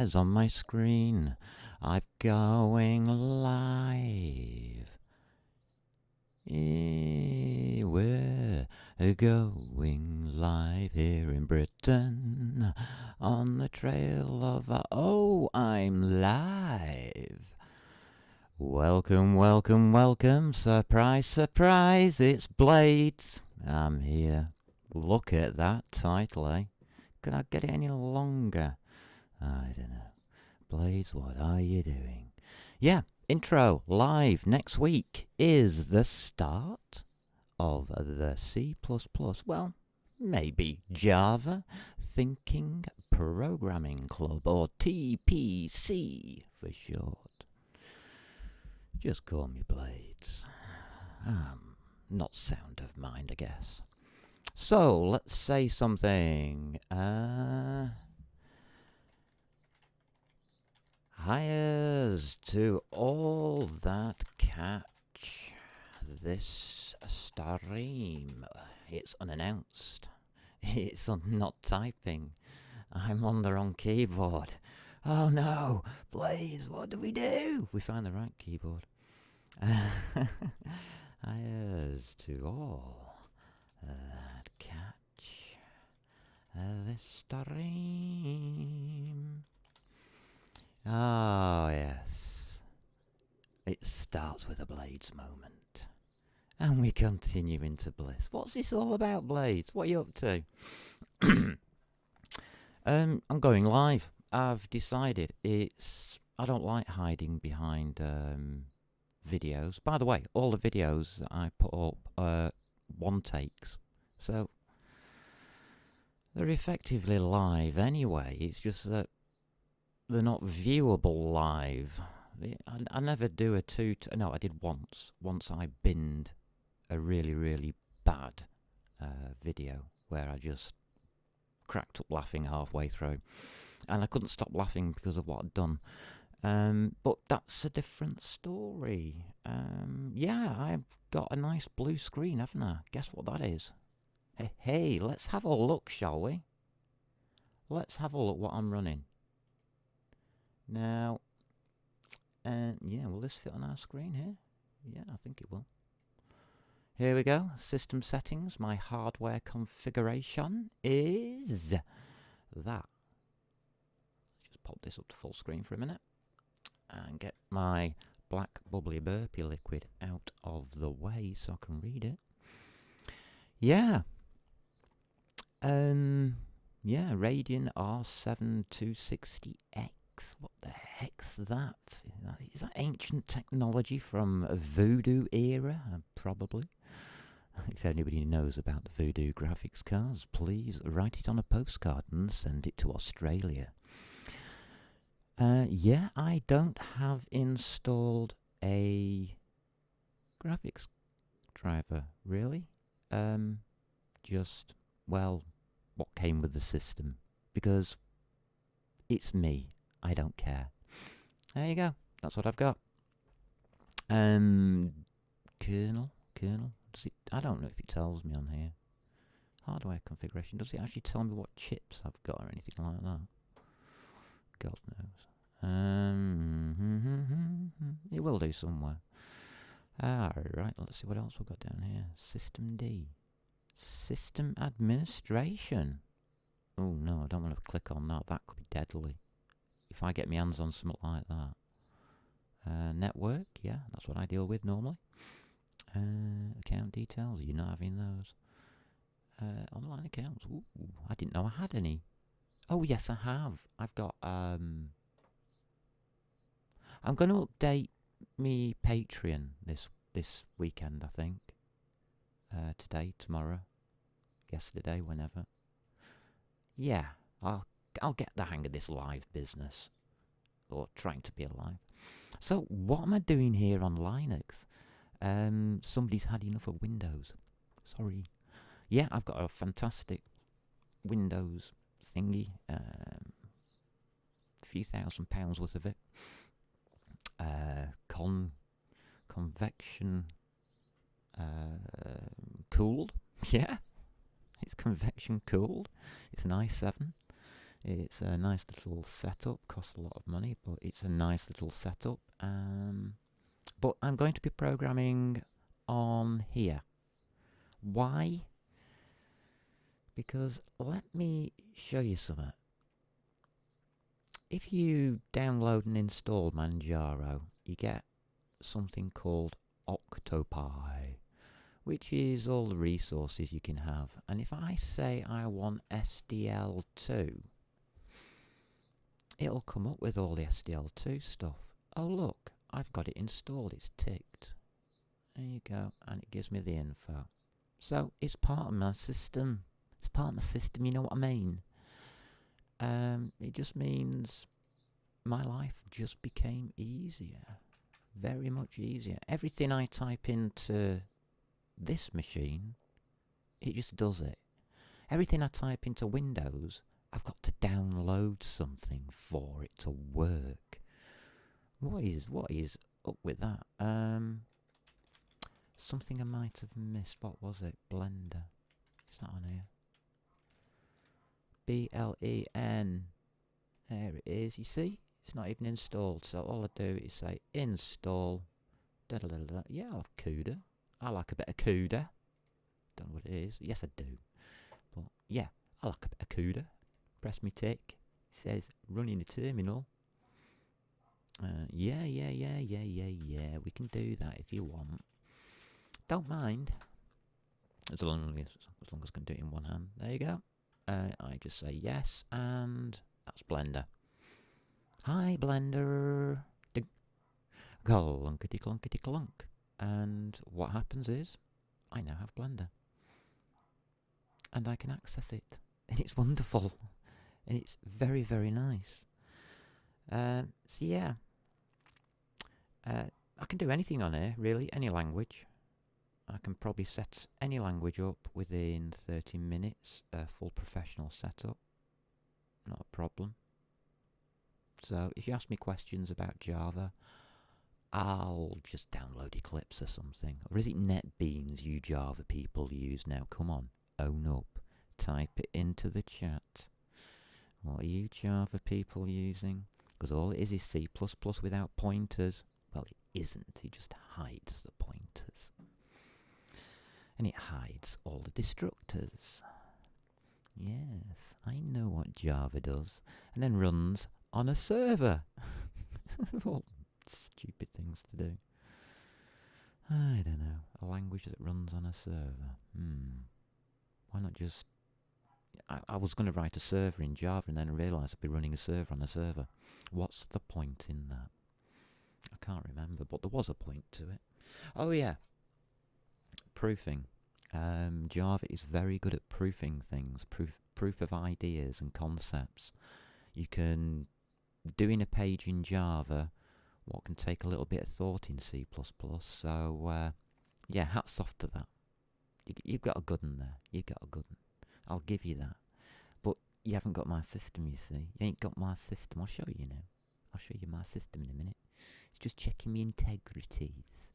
As on my screen, I'm going live. We're going live here in Britain on the trail of I'm live. Welcome, welcome, welcome. Surprise, surprise, it's Blades. I'm here. Look at that title, eh? Could I get it any longer? I don't know. Blades, what are you doing? Yeah, intro live next week is the start of the C++, well, maybe Java Thinking Programming Club, or TPC for short. Just call me Blades. Not sound of mind, I guess. So, let's say something. Hires to all that catch this stream. It's unannounced. It's not typing. I'm on the wrong keyboard. Oh no! Blaze, what do we do? We find the right keyboard. Hires to all that catch this stream. Oh, yes. It starts with a Blades moment. And we continue into bliss. What's this all about, Blades? What are you up to? I'm going live. I've decided I don't like hiding behind videos. By the way, all the videos that I put up are one takes. So they're effectively live anyway. It's just that they're not viewable live. I never do a no, I did once. Once I binned a really, really bad video where I just cracked up laughing halfway through. And I couldn't stop laughing because of what I'd done. But that's a different story. Yeah, I've got a nice blue screen, haven't I? Guess what that is? Hey, let's have a look, shall we? Let's have a look what I'm running. Now, yeah, will this fit on our screen here? Yeah, I think it will. Here we go. System settings. My hardware configuration is that. Just pop this up to full screen for a minute and get my black bubbly burpee liquid out of the way so I can read it. Yeah. Yeah, Radeon R7 260X. What the heck's that? Is that ancient technology from a Voodoo era? Probably. If anybody knows about the Voodoo graphics cards, please write it on a postcard and send it to Australia. Yeah, I don't have installed a graphics driver, really. Just, well, what came with the system. Because it's me. I don't care. There you go. That's what I've got. Kernel. Does it? I don't know if it tells me on here. Hardware configuration. Does it actually tell me what chips I've got or anything like that? God knows. It will do somewhere. Alright, let's see what else we've got down here. System D. System administration. Oh no, I don't want to click on that. That could be deadly. If I get my hands on something like that. Network, yeah, that's what I deal with normally. Account details, you're not having those. Online accounts, ooh, I didn't know I had any. Oh yes, I have. I've got, I'm going to update me Patreon this weekend, I think. Today, tomorrow, yesterday, whenever. Yeah, I'll get the hang of this live business. Or trying to be alive. So, what am I doing here on Linux? Somebody's had enough of Windows. Sorry. Yeah, I've got a fantastic Windows thingy. Few £1,000s worth of it. Convection cooled. Yeah, it's convection cooled. It's an i7. It's a nice little setup, costs a lot of money, but it's a nice little setup. But I'm going to be programming on here. Why? Because let me show you something. If you download and install Manjaro, you get something called Octopi, which is all the resources you can have. And if I say I want SDL2, it'll come up with all the SDL2 stuff. Oh look, I've got it installed, it's ticked. There you go, and it gives me the info. So it's part of my system. It's part of my system, you know what I mean? It just means my life just became easier. Very much easier. Everything I type into this machine, it just does it. Everything I type into Windows, I've got to download something for it to work. What is up with that? Something I might have missed. What was it? Blender. Is that on here? BLEN. There it is. You see? It's not even installed. So all I do is say install. Da-da-da-da. Yeah, I'll have CUDA. I like a bit of CUDA. Don't know what it is. Yes, I do. But yeah, I like a bit of CUDA. Press me tick. It says running the terminal. Yeah. We can do that if you want. Don't mind. As long as I can do it in one hand. There you go. I just say yes, and that's Blender. Hi, Blender. Clunkety clunkety clunk. And what happens is, I now have Blender. And I can access it. And it's wonderful. And it's very, very nice. So yeah. I can do anything on here, really, any language. I can probably set any language up within 30 minutes, full professional setup. Not a problem. So if you ask me questions about Java, I'll just download Eclipse or something. Or is it NetBeans you Java people use now? Come on, own up. Type it into the chat. What are you Java people using? Because all it is C++ without pointers. Well, it isn't. It just hides the pointers. And it hides all the destructors. Yes, I know what Java does. And then runs on a server. All stupid things to do. I don't know. A language that runs on a server. Why not just... I was going to write a server in Java and then I realised I'd be running a server on a server. What's the point in that? I can't remember, but there was a point to it. Oh yeah. Proofing. Java is very good at proofing things. Proof of ideas and concepts. You can... Doing a page in Java, what can take a little bit of thought in C++. So, yeah, hats off to that. You've got a good one there. You've got a good one. I'll give you that. But you haven't got my system, you see. You ain't got my system. I'll show you now. I'll show you my system in a minute. It's just checking the integrities.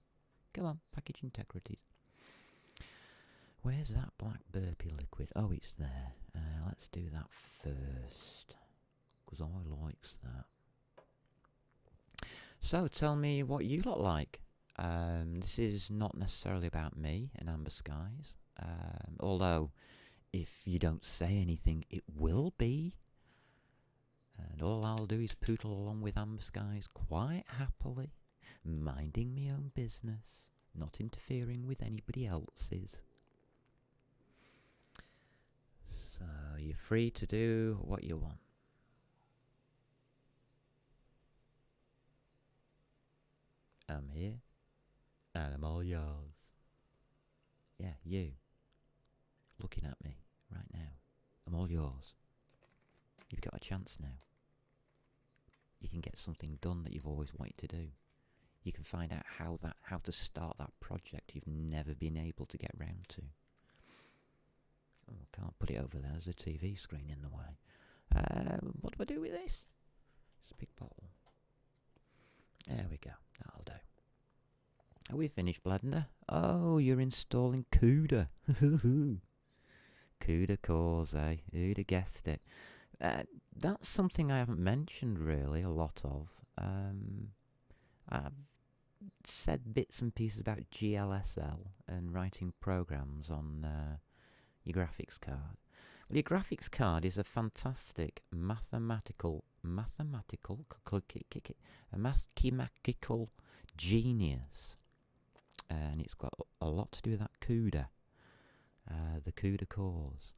Come on, package integrities. Where's that black burpy liquid? Oh, it's there. Let's do that first. Because I likes that. So, tell me what you lot like. This is not necessarily about me and Amber Skies. Although, if you don't say anything, it will be. And all I'll do is poodle along with Amber Skies quite happily, minding my own business, not interfering with anybody else's. So, you're free to do what you want. I'm here, and I'm all yours. Yeah, you. Looking at me right now. I'm all yours. You've got a chance now. You can get something done that you've always wanted to do. You can find out how to start that project you've never been able to get round to. Oh, I can't put it over there. There's a TV screen in the way. What do I do with this? It's a big bottle. There we go. That'll do. Are we finished, Blender? Oh, you're installing CUDA. CUDA cores, eh? Who'd have guessed it? That's something I haven't mentioned really a lot of. I've said bits and pieces about GLSL and writing programs on your graphics card. Well, your graphics card is a fantastic mathematical genius, and it's got a lot to do with that CUDA, the CUDA cores.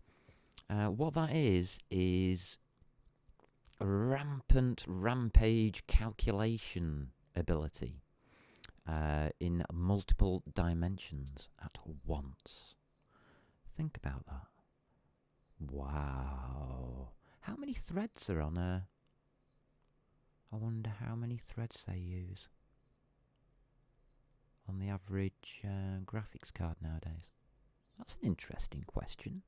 What that is a rampage calculation ability in multiple dimensions at once. Think about that. Wow. How many threads are on a... I wonder how many threads they use on the average graphics card nowadays. That's an interesting question.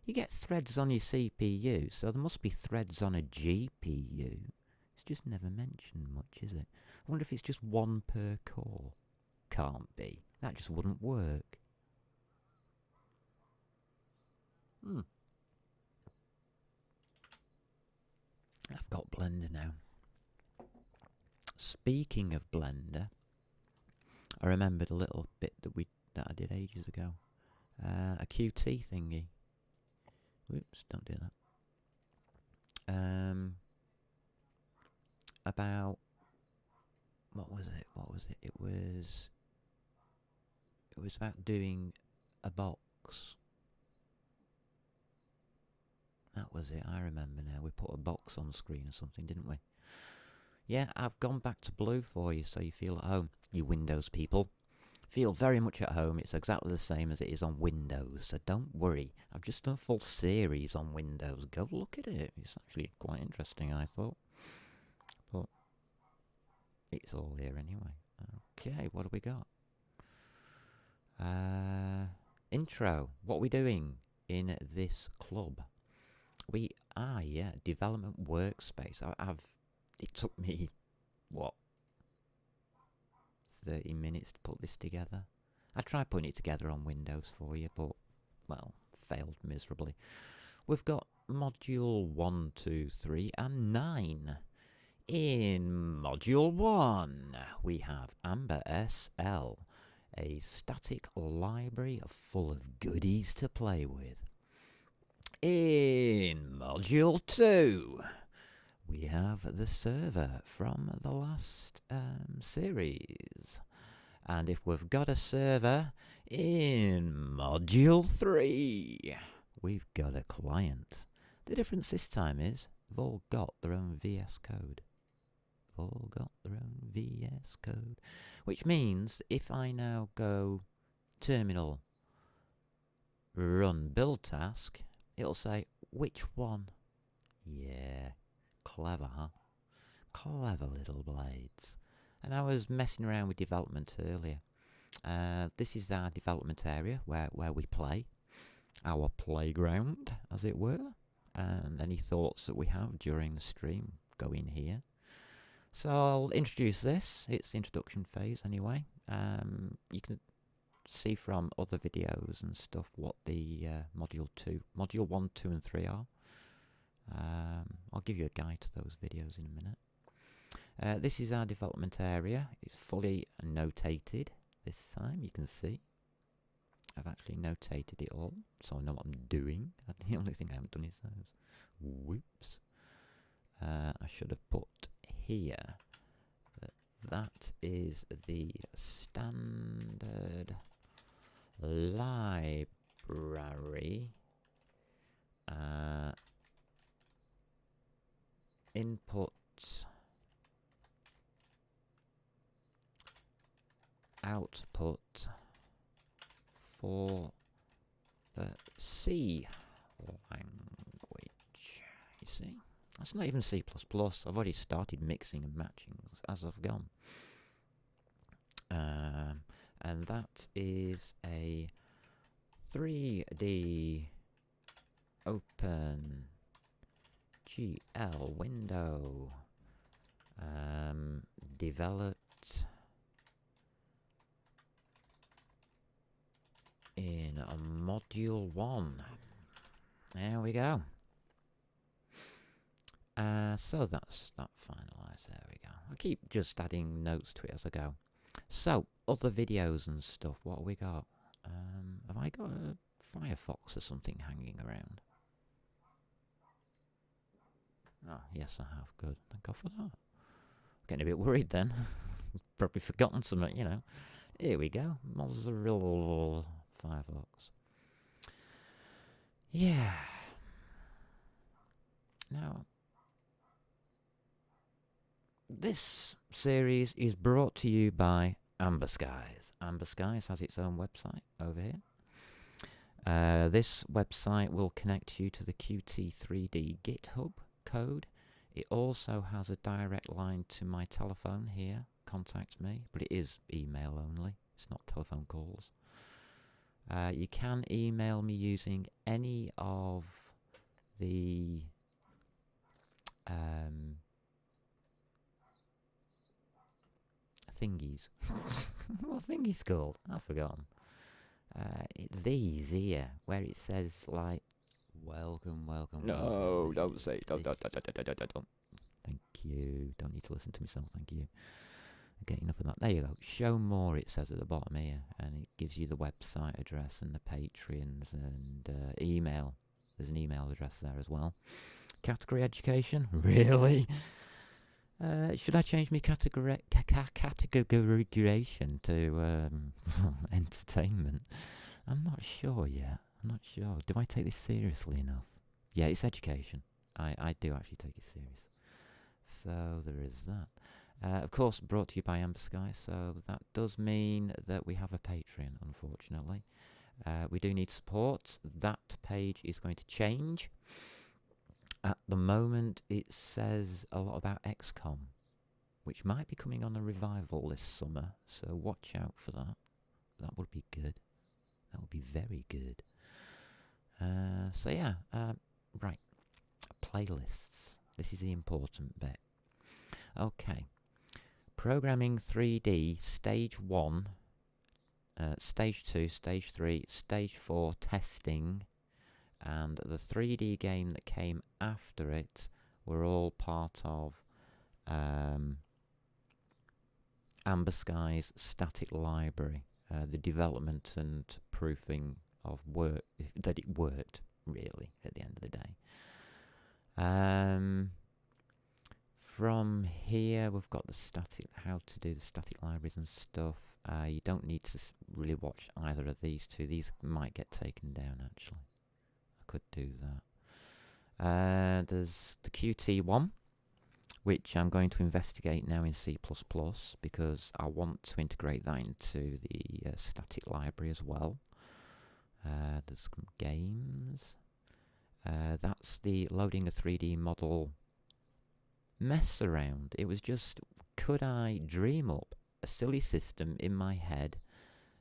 You get threads on your CPU, so there must be threads on a GPU. It's just never mentioned much, is it? I wonder if it's just one per core. Can't be. That just wouldn't work. I've got Blender now. Speaking of Blender, I remembered a little bit that I did ages ago. A Qt thingy. Whoops, don't do that. About what was it? It was about doing a box. That was it. I remember now. We put a box on screen or something, didn't we? Yeah, I've gone back to blue for you, so you feel at home. You Windows people feel very much at home. It's exactly the same as it is on Windows, so don't worry. I've just done a full series on Windows. Go look at it. It's actually quite interesting, I thought. But it's all here anyway. Okay, what have we got? Intro. What are we doing in this club? We are, development workspace. It took me, 30 minutes to put this together. I tried putting it together on Windows for you, but, well, failed miserably. We've got module 1, 2, 3, and 9. In module 1, we have Amber SL, a static library full of goodies to play with. In module 2, we have the server from the last series. And if we've got a server in module 3, we've got a client. The difference this time is they've all got their own VS Code. Which means if I now go terminal run build task, it'll say which one. Yeah, clever, huh? Clever little blades. And I was messing around with development earlier. This is our development area where we play. Our playground, as it were. And any thoughts that we have during the stream go in here. So I'll introduce this. It's the introduction phase anyway. You can see from other videos and stuff what the module 1, 2 and 3 are. I'll give you a guide to those videos in a minute. This is our development area. It's fully notated this time, you can see. I've actually notated it all, so I know what I'm doing. The only thing I haven't done is those. Whoops. I should have put here that is the standard library input output for the C language. You see? That's not even C++. I've already started mixing and matching as I've gone. And that is a 3D open GL window developed in module 1. There we go. So that's that finalised. There we go. I keep just adding notes to it as I go. So, other videos and stuff. What have we got? Have I got a Firefox or something hanging around? Oh, yes, I have. Good. Thank God for that. Getting a bit worried then. Probably forgotten something, you know. Here we go. Mozilla Firefox. Yeah. Now, this series is brought to you by Amber Skies. Amber Skies has its own website over here. This website will connect you to the Qt3D GitHub code. It also has a direct line to my telephone here, contact me, but it is email only, it's not telephone calls. You can email me using any of the thingies. What thingy's called? I've forgotten. It's these here, where it says like, welcome. No, don't say, don't. Thank you. Don't need to listen to myself. Thank you. Okay, enough of that. There you go. Show more. It says at the bottom here, and it gives you the website address and the Patreons and email. There's an email address there as well. Category education, really? Should I change my categorization to entertainment? I'm not sure yet. I'm not sure. Do I take this seriously enough? Yeah, it's education. I do actually take it serious. So there is that. Of course, brought to you by Amber Sky. So that does mean that we have a Patreon, unfortunately. We do need support. That page is going to change. At the moment, it says a lot about XCOM, which might be coming on a revival this summer, so watch out for that. That would be good. That would be very good. So yeah, right. Playlists. This is the important bit. Okay. Programming 3D, Stage 1, Stage 2, Stage 3, Stage 4, Testing, and the 3D game that came after it were all part of Amber Sky's static library, the development and proofing of work, that it worked, really, at the end of the day. From here, we've got the static, how to do the static libraries and stuff. You don't need to really watch either of these two. These might get taken down, actually. I could do that. There's the Qt one, which I'm going to investigate now in C++ because I want to integrate that into the static library as well. There's some games. That's the loading a 3D model mess around. It was just, could I dream up a silly system in my head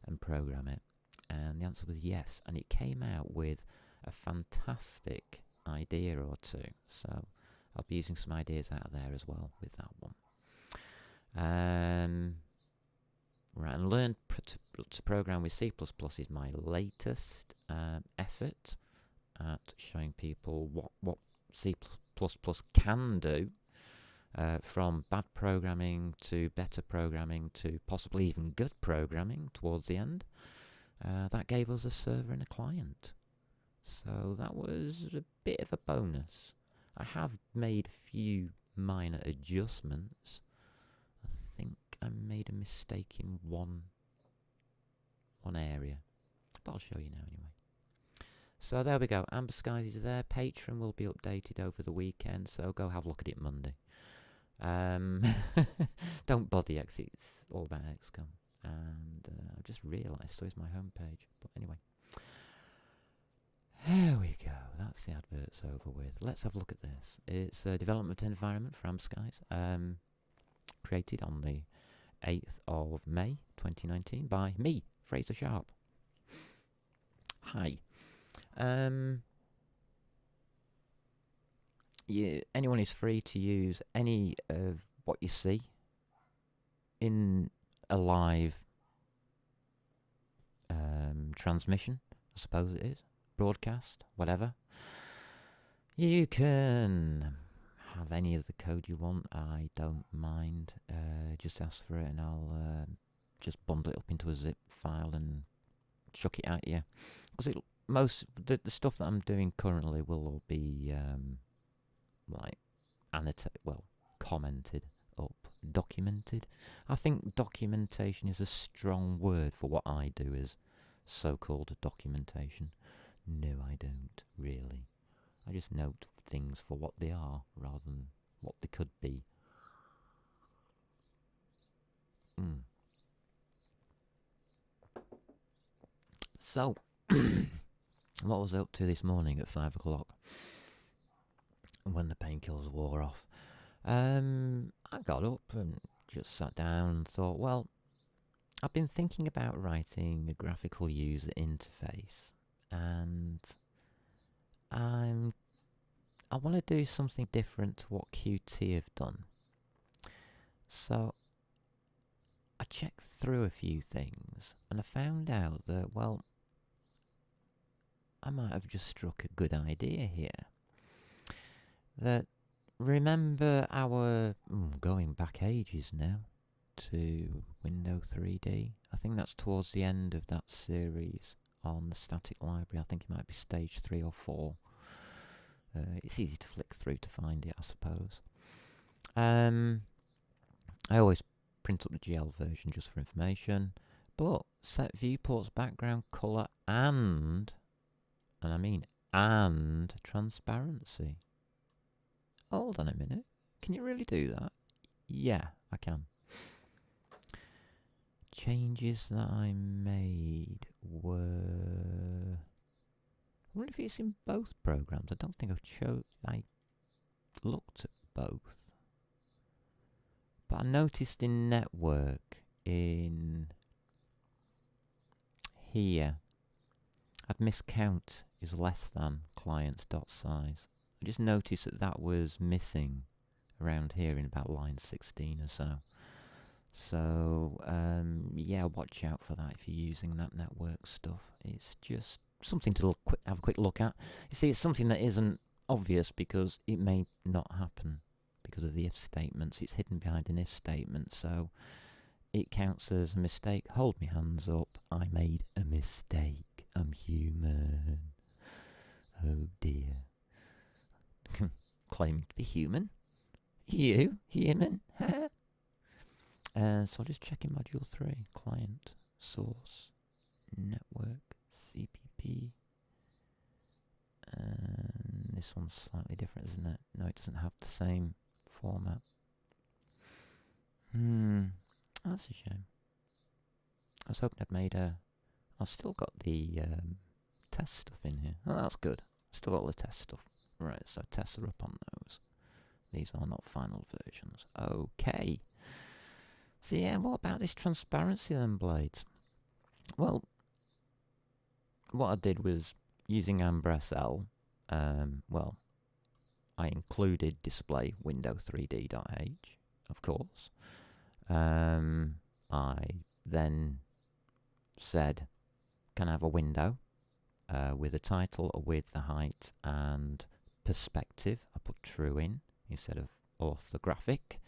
and program it? And the answer was yes, and it came out with a fantastic idea or two. So I'll be using some ideas out of there as well with that one. Right, and learn to program with C++ is my latest effort at showing people what C++ can do, from bad programming to better programming to possibly even good programming towards the end. That gave us a server and a client. So that was a bit of a bonus. I have made a few minor adjustments. I think I made a mistake in one area, but I'll show you now anyway. So there we go. Amber Skies is there. Patreon will be updated over the weekend, so go have a look at it Monday. Don't bother X, it's all about XCOM. And I just realised, so is my homepage. But anyway. There we go. That's the adverts over with. Let's have a look at this. It's a development environment for Amber Skies, created on the 8th of May 2019 by me, Fraser Sharp. Hi. Anyone is free to use any of what you see in a live transmission, I suppose it is, broadcast, whatever. You can have any of the code you want, I don't mind. Just ask for it and I'll just bundle it up into a zip file and chuck it at you. Because the stuff that I'm doing currently will all be like commented up, documented. I think documentation is a strong word for what I do as so-called documentation. No, I don't really. I just note things for what they are rather than what they could be. So, what was I up to this morning at 5 o'clock when the painkillers wore off? I got up and just sat down and thought, well, I've been thinking about writing a graphical user interface, and I want to do something different to what Qt have done. So I checked through a few things and I found out that, well, I might have just struck a good idea here. That, remember our, going back ages now, to Windows 3D. I think that's towards the end of that series on the static library. I think it might be stage 3 or 4. It's easy to flick through to find it, I suppose. I always print up the GL version just for information, but set viewports, background, colour, and I mean and transparency. Hold on a minute. Can you really do that? Yeah, I can. Changes that I made were... I wonder if it's in both programs. I don't think I looked at both. But I noticed in network, in here, I'd miscount is less than clients.size. I just noticed that was missing around here in about line 16 or so. So, yeah, watch out for that if you're using that network stuff. It's just something to have a quick look at. You see, it's something that isn't obvious because it may not happen because of the if statements. It's hidden behind an if statement, so it counts as a mistake. Hold me hands up. I made a mistake. I'm human. Oh dear. Claiming to be human? You? Human? So I'll just check in module 3. Client, source, network, CPP. And this one's slightly different, isn't it? No, it doesn't have the same format. That's a shame. I was hoping I'd made I've still got the test stuff in here. Oh, that's good. Still got all the test stuff. Right, so tests are up on those. These are not final versions. Okay. So yeah, what about this transparency then, Blades? Well, what I did was, using AmberSL, well, I included display window3d.h, of course. I then said, can I have a window with a title, a width, a height, and perspective. I put true in instead of orthographic.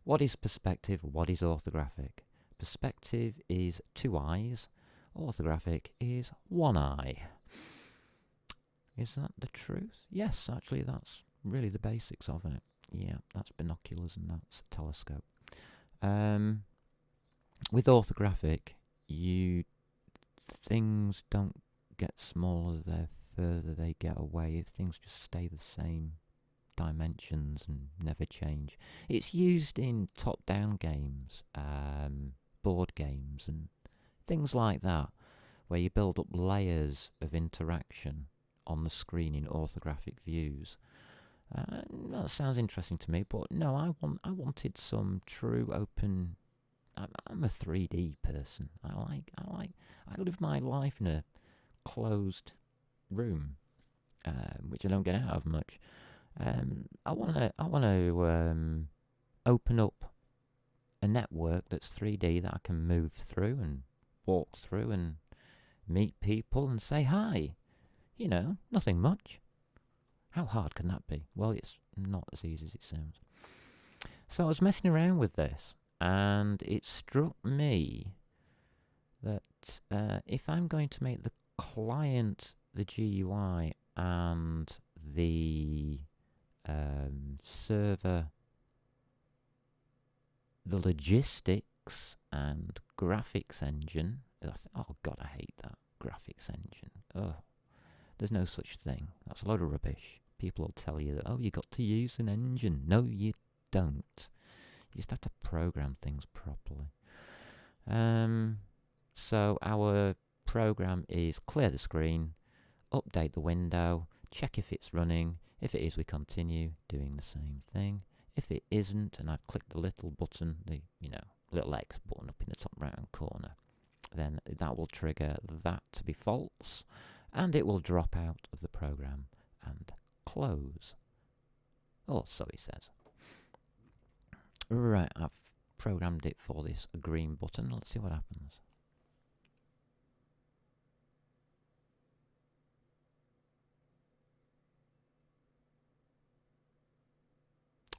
What is perspective? What is orthographic? Perspective is 2 eyes. Orthographic is 1 eye. Is that the truth? Yes, actually, that's really the basics of it. Yeah, that's binoculars and that's a telescope. With orthographic, things don't get smaller the further they get away. Things just stay the same dimensions and never change. It's used in top-down games, board games and things like that, where you build up layers of interaction on the screen in orthographic views. That sounds interesting to me, but no, I wanted some true open. I'm a 3D person. I live my life in a closed room, which I don't get out of much. I want to open up a network that's 3D that I can move through and walk through and meet people and say hi. You know, nothing much. How hard can that be? Well, it's not as easy as it sounds. So I was messing around with this, and it struck me that if I'm going to make the client the GUI and the server the logistics and graphics engine, oh god, I hate that graphics engine. Oh, there's no such thing. That's a load of rubbish. People will tell you that, oh, you got to use an engine. No, you don't. You just have to program things properly. So our program is clear the screen, update the window, check if it's running. If it is, we continue doing the same thing. If it isn't, and I've clicked the little button, the little X button up in the top right hand corner, then that will trigger that to be false, and it will drop out of the program and close. Or so it says. Right, I've programmed it for this green button. Let's see what happens.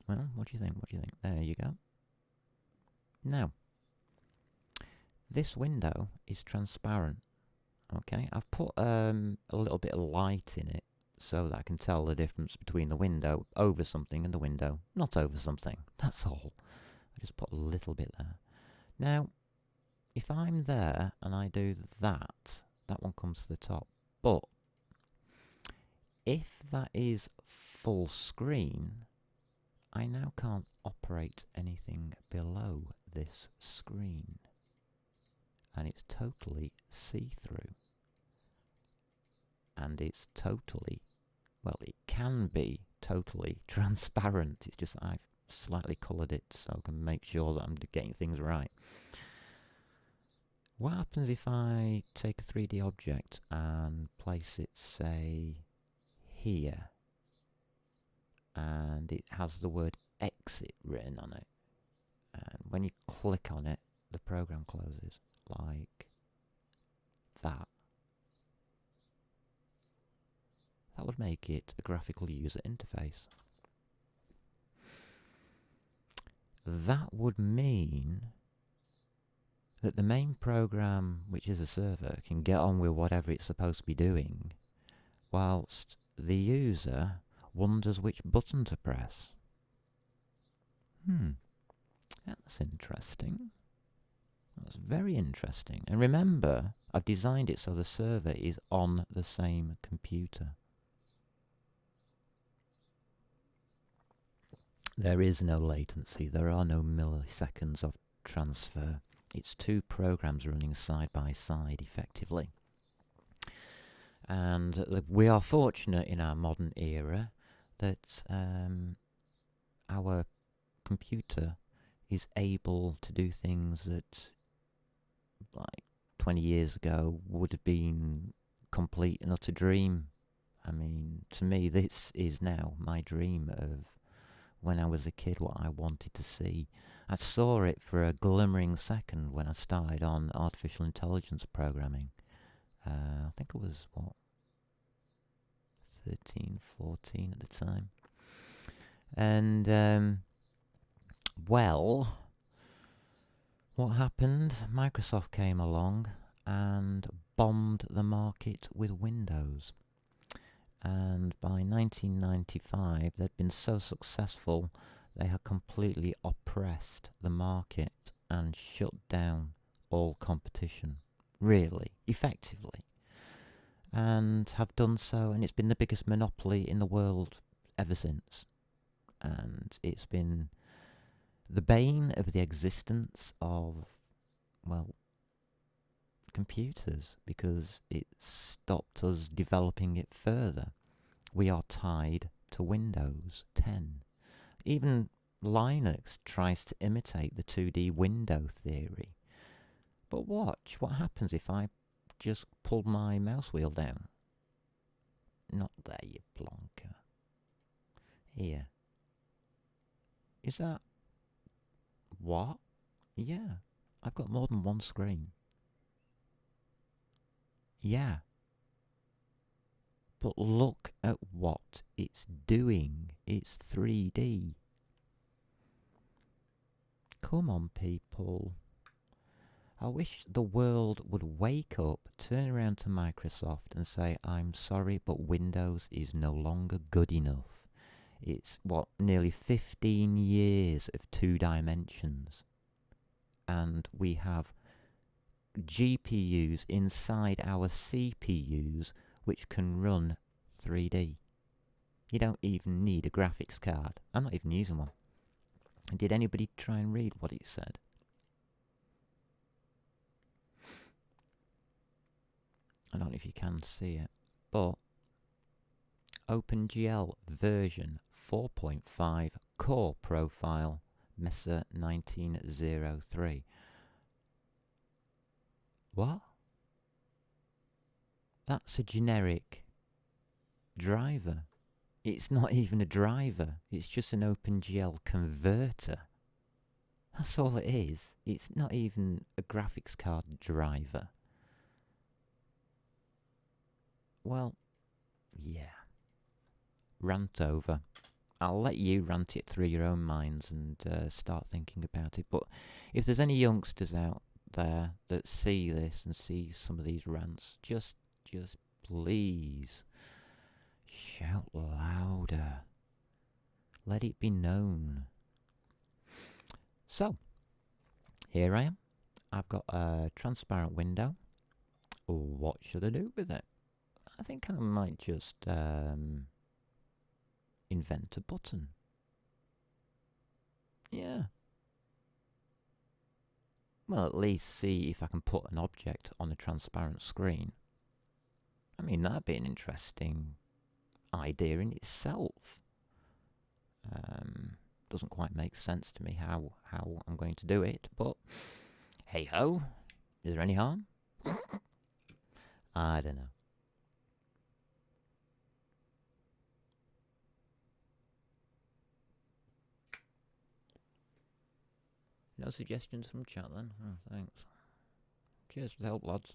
Well, what do you think? What do you think? There you go. Now, this window is transparent. Okay, I've put a little bit of light in it so that I can tell the difference between the window over something and the window not over something. That's all. I just put a little bit there. Now, if I'm there and I do that, that one comes to the top. But if that is full screen, I now can't operate anything below this screen. And it's totally see-through. And it's totally, well, it can be totally transparent. It's just I've slightly coloured it so I can make sure that I'm getting things right. What happens if I take a 3D object and place it, say, here? And it has the word exit written on it. And when you click on it, the program closes like that. That would make it a graphical user interface. That would mean that the main program, which is a server, can get on with whatever it's supposed to be doing, whilst the user wonders which button to press. That's interesting. That's very interesting. And remember, I've designed it so the server is on the same computer. There is no latency. There are no milliseconds of transfer. It's two programs running side by side, effectively. And we are fortunate in our modern era that our computer is able to do things that, like 20 years ago, would have been complete and utter dream. I mean, to me, this is now my dream of when I was a kid, what I wanted to see. I saw it for a glimmering second when I started on artificial intelligence programming. I think it was, 13, 14 at the time. And, well, what happened? Microsoft came along and bombed the market with Windows. And by 1995, they'd been so successful, they had completely oppressed the market and shut down all competition, really, effectively. And have done so, and it's been the biggest monopoly in the world ever since. And it's been the bane of the existence of, well, computers, because it stopped us developing it further. We are tied to Windows 10. Even Linux tries to imitate the 2D window theory. But watch what happens if I just pull my mouse wheel down. Not there, you plonker. Here. Is that... what? Yeah. I've got more than one screen. Yeah. But look at what it's doing. It's 3D. Come on, people. I wish the world would wake up, turn around to Microsoft and say, I'm sorry, but Windows is no longer good enough. It's, nearly 15 years of 2 dimensions. And we have GPUs inside our CPUs which can run 3D. You don't even need a graphics card. I'm not even using one. Did anybody try and read what it said? I don't know if you can see it, but OpenGL version 4.5 core profile Mesa 1903. What? That's a generic driver. It's not even a driver. It's just an OpenGL converter. That's all it is. It's not even a graphics card driver. Well, yeah. Rant over. I'll let you rant it through your own minds and start thinking about it. But if there's any youngsters out there that see this and see some of these rants, just please shout louder. Let it be known. So, here I am. I've got a transparent window. What should I do with it? I think I might just invent a button. Yeah. Well, at least see if I can put an object on a transparent screen. I mean, that'd be an interesting idea in itself. Doesn't quite make sense to me how I'm going to do it, but hey ho, is there any harm? I don't know. No suggestions from chat then? Oh, thanks. Cheers for the help, lads.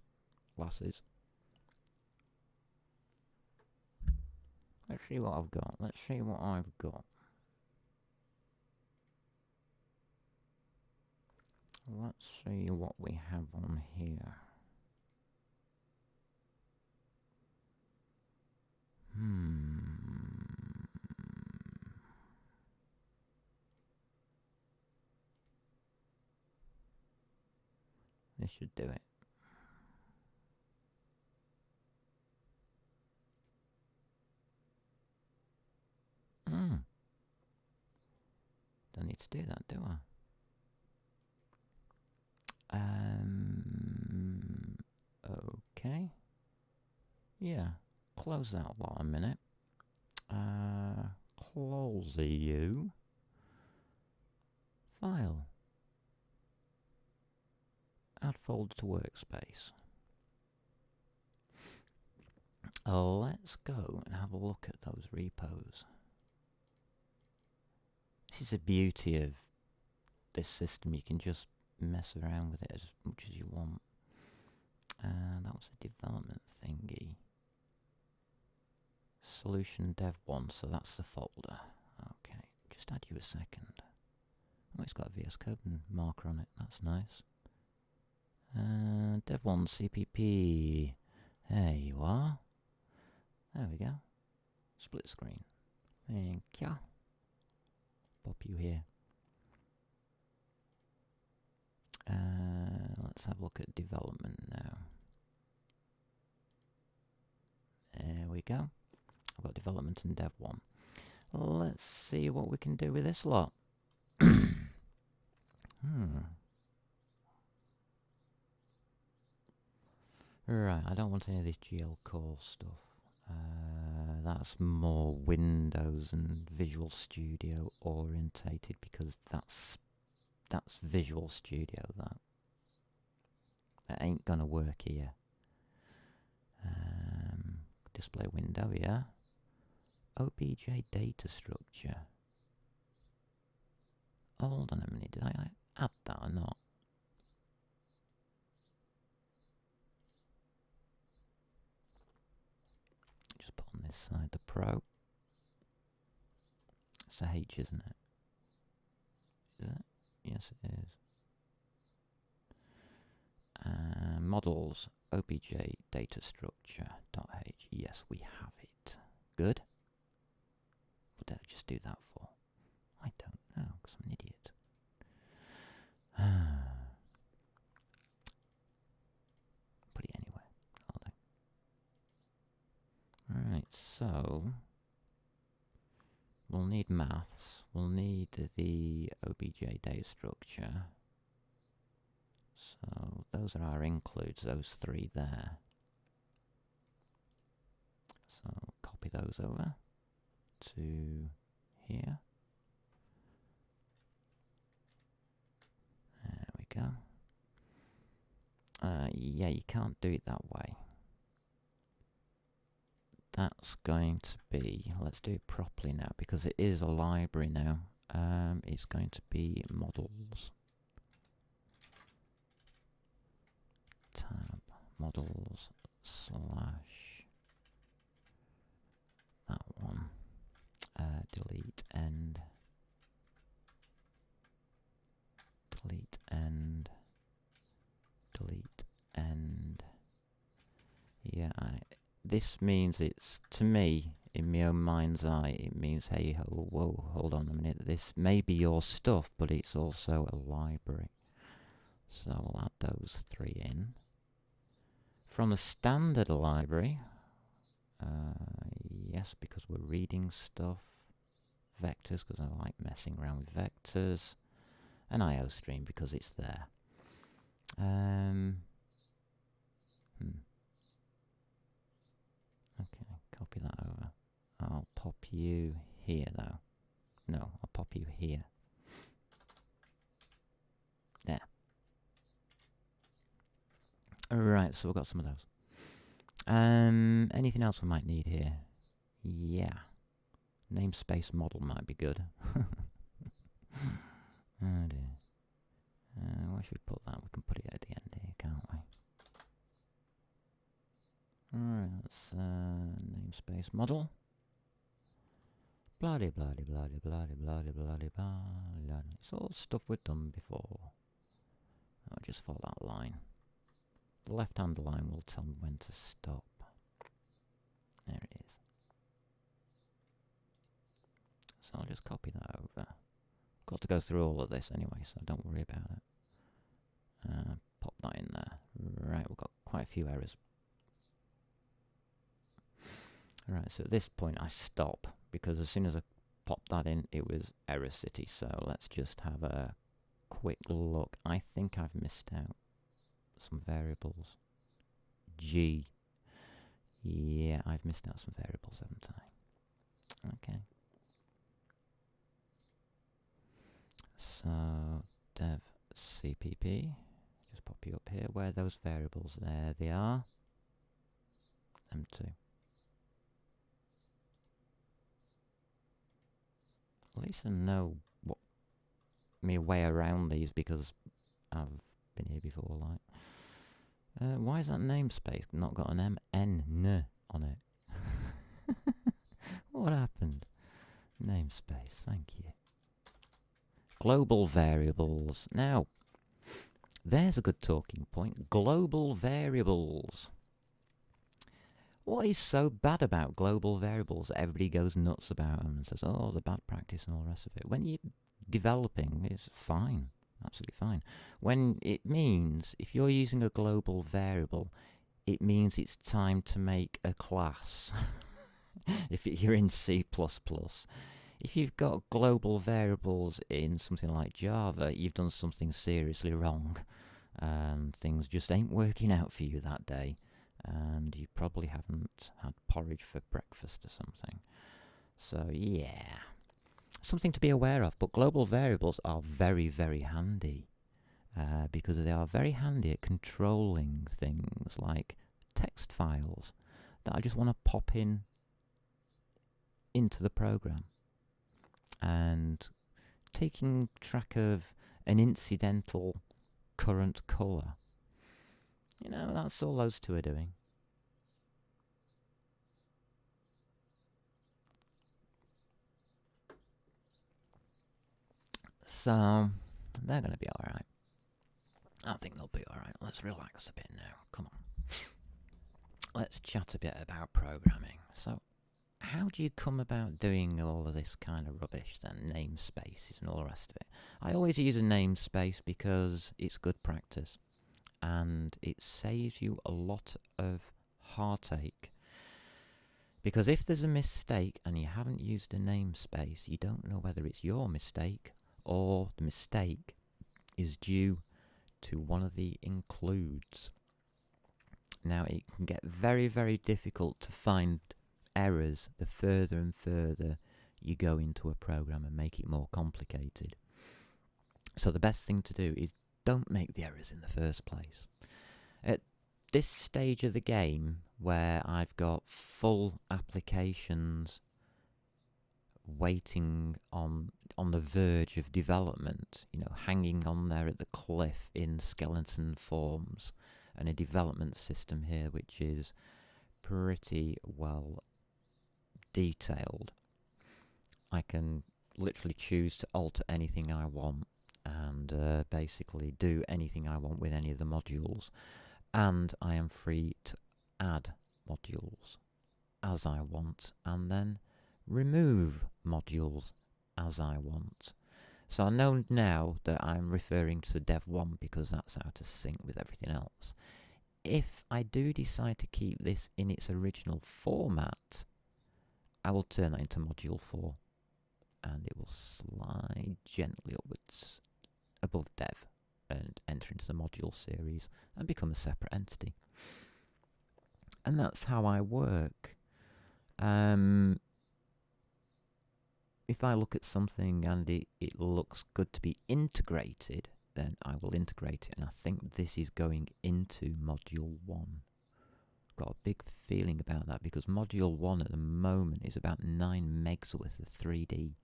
Lasses. Let's see what I've got. Let's see what I've got. Let's see what we have on here. This should do it. Don't need to do that, do I? Okay. Yeah. Close that lot a minute. Close you. File. Add folder to workspace. Let's go and have a look at those repos. This is the beauty of this system. You can just mess around with it as much as you want. That was a development thingy. Solution dev 1, so that's the folder. Okay, just add you a second. Oh, it's got a VS Code marker on it. That's nice. Dev 1 CPP. There you are. There we go. Split screen. Thank you. Pop you here. Let's have a look at development now. There we go. I've got development and dev 1. Let's see what we can do with this lot. Right, I don't want any of this GL Core stuff. That's more Windows and Visual Studio orientated, because that's Visual Studio. That ain't gonna work here. Display window, yeah. OBJ data structure. Hold on a minute, did I add that or not? Just put on That's a H, isn't it? Is it? Yes, it is. Models, obj data structure .h. Yes, we have it. Good. What did I just do that for? I don't know, because I'm an idiot. Put it anywhere. I'll do. Alright, so we'll need maths. We'll need the obj data structure. So those are our includes, those three there. So copy those over to here. There we go. Yeah, you can't do it that way. That's going to be, let's do it properly now, because it is a library now. It's going to be models. Tab, models, slash, that one. Delete end. Delete end. Delete end. Yeah, this means it's, to me, in my own mind's eye, it means, hey, whoa, hold on a minute, this may be your stuff, but it's also a library. So we'll add those three in. From a standard library, yes, because we're reading stuff, vectors, because I like messing around with vectors, and IOStream, because it's there. Okay, copy that over. I'll pop you here, though. No, I'll pop you here. There. Alright, so we've got some of those. Anything else we might need here? Yeah. Namespace model might be good. Oh dear. Where should we put that? We can put it at the end here, can't we? Alright, that's namespace model. Blah blah blah blah blah blah blah blah. It's all stuff we've done before. I'll just follow that line. The left-hand line will tell me when to stop. There it is. So I'll just copy that over. Got to go through all of this anyway, so don't worry about it. Pop that in there. Right, we've got quite a few errors. Alright, so at this point I stop, because as soon as I popped that in, it was error city. So let's just have a quick look. I think I've missed out some variables. G. Yeah, I've missed out some variables, haven't I? Okay. So, dev cpp. Just pop you up here. Where are those variables? There they are. M2. At least I know what my way around these, because I've been here before, like. Why is that namespace not got an N on it? What happened? Namespace, thank you. Global variables. Now, there's a good talking point. Global variables. What is so bad about global variables that everybody goes nuts about them and says, oh, the bad practice and all the rest of it? When you're developing, it's fine. Absolutely fine. When it means, if you're using a global variable, it means it's time to make a class. If you're in C++. If you've got global variables in something like Java, you've done something seriously wrong. And things just ain't working out for you that day. And you probably haven't had porridge for breakfast or something. So, yeah. Something to be aware of, but global variables are very, very handy because they are very handy at controlling things like text files that I just want to pop into the program, and taking track of an incidental current color. You know, that's all those two are doing. So they're going to be alright. I think they'll be alright. Let's relax a bit now. Come on. Let's chat a bit about programming. So, how do you come about doing all of this kind of rubbish then? Namespaces and all the rest of it. I always use a namespace because it's good practice and it saves you a lot of heartache. Because if there's a mistake and you haven't used a namespace, you don't know whether it's your mistake or the mistake is due to one of the includes. Now, it can get very, very difficult to find errors the further and further you go into a program and make it more complicated. So the best thing to do is don't make the errors in the first place. At this stage of the game, where I've got full applications waiting on the verge of development, hanging on there at the cliff in skeleton forms, and a development system here which is pretty well detailed. I can literally choose to alter anything I want and basically do anything I want with any of the modules, and I am free to add modules as I want and then remove modules as I want. So I know now that I'm referring to Dev 1 because that's out of sync with everything else. If I do decide to keep this in its original format, I will turn that into Module 4 and it will slide gently upwards above Dev and enter into the module series and become a separate entity. And that's how I work. If I look at something and it looks good to be integrated, then I will integrate it, and I think this is going into Module 1. Got a big feeling about that because Module 1 at the moment is about 9 megs worth of 3D.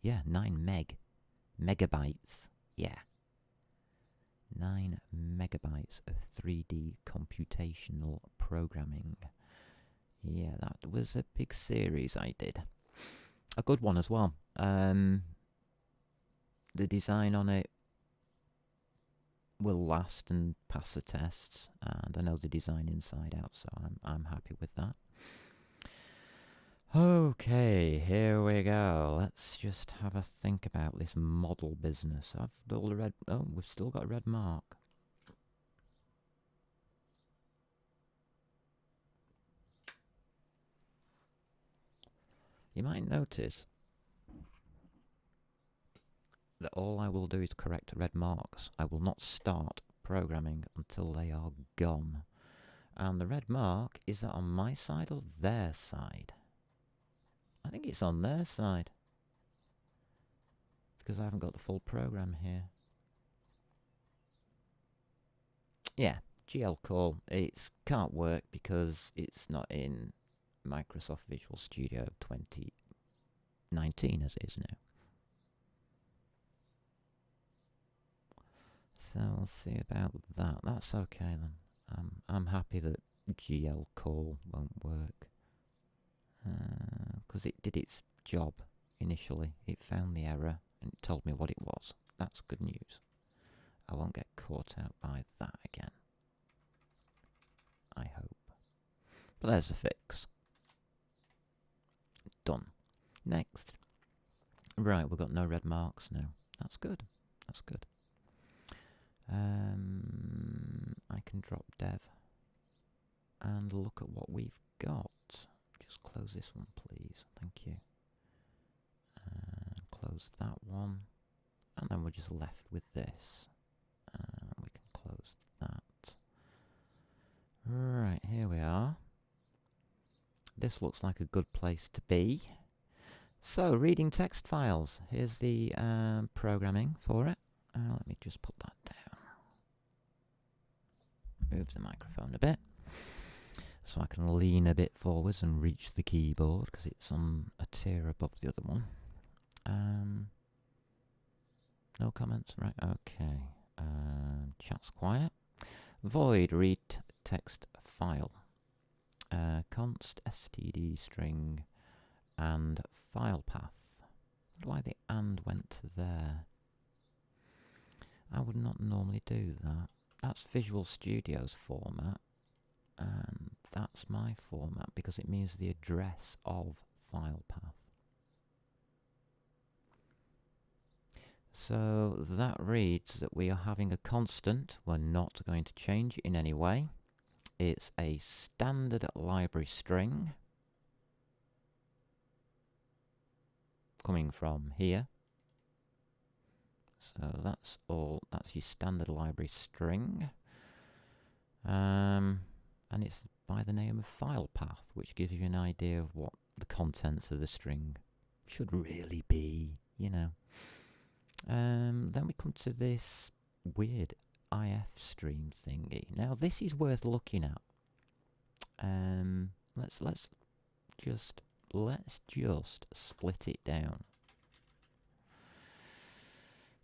Yeah, 9 megabytes. Yeah. 9 megabytes of 3D computational programming. Yeah, that was a big series I did. A good one as well. The design on it will last and pass the tests, and I know the design inside out, so I'm happy with that. Okay, here we go. Let's just have a think about this model business. We've still got a red mark. You might notice that all I will do is correct red marks. I will not start programming until they are gone. And the red mark, is that on my side or their side? I think it's on their side, because I haven't got the full program here. Yeah, GL call. It can't work because it's not in Microsoft Visual Studio 2019 as it is now. So we'll see about that. That's okay then. I'm happy that GL call won't work. Because it did its job initially. It found the error and it told me what it was. That's good news. I won't get caught out by that again. I hope. But there's the fix. Done. Next. Right, we've got no red marks now. That's good. That's good. I can drop dev and look at what we've got. Just close this one, please. Thank you. Close that one. And then we're just left with this. We can close that. Right, here we are. This looks like a good place to be. So, reading text files. Here's the programming for it. Let me just put that down. Move the microphone a bit so I can lean a bit forwards and reach the keyboard because it's on a tier above the other one. No comments? Right, okay. Chat's quiet. Void read text file. Const std string and file path. I don't know why the and went to there. I would not normally do that. That's Visual Studio's format, and that's my format because it means the address of file path. So that reads that we are having a constant. We're not going to change it in any way. It's a standard library string coming from here. So that's all. That's your standard library string. And it's by the name of file path, which gives you an idea of what the contents of the string should really be, you know. Then we come to this weird ifstream thingy. Now this is worth looking at. Let's just split it down.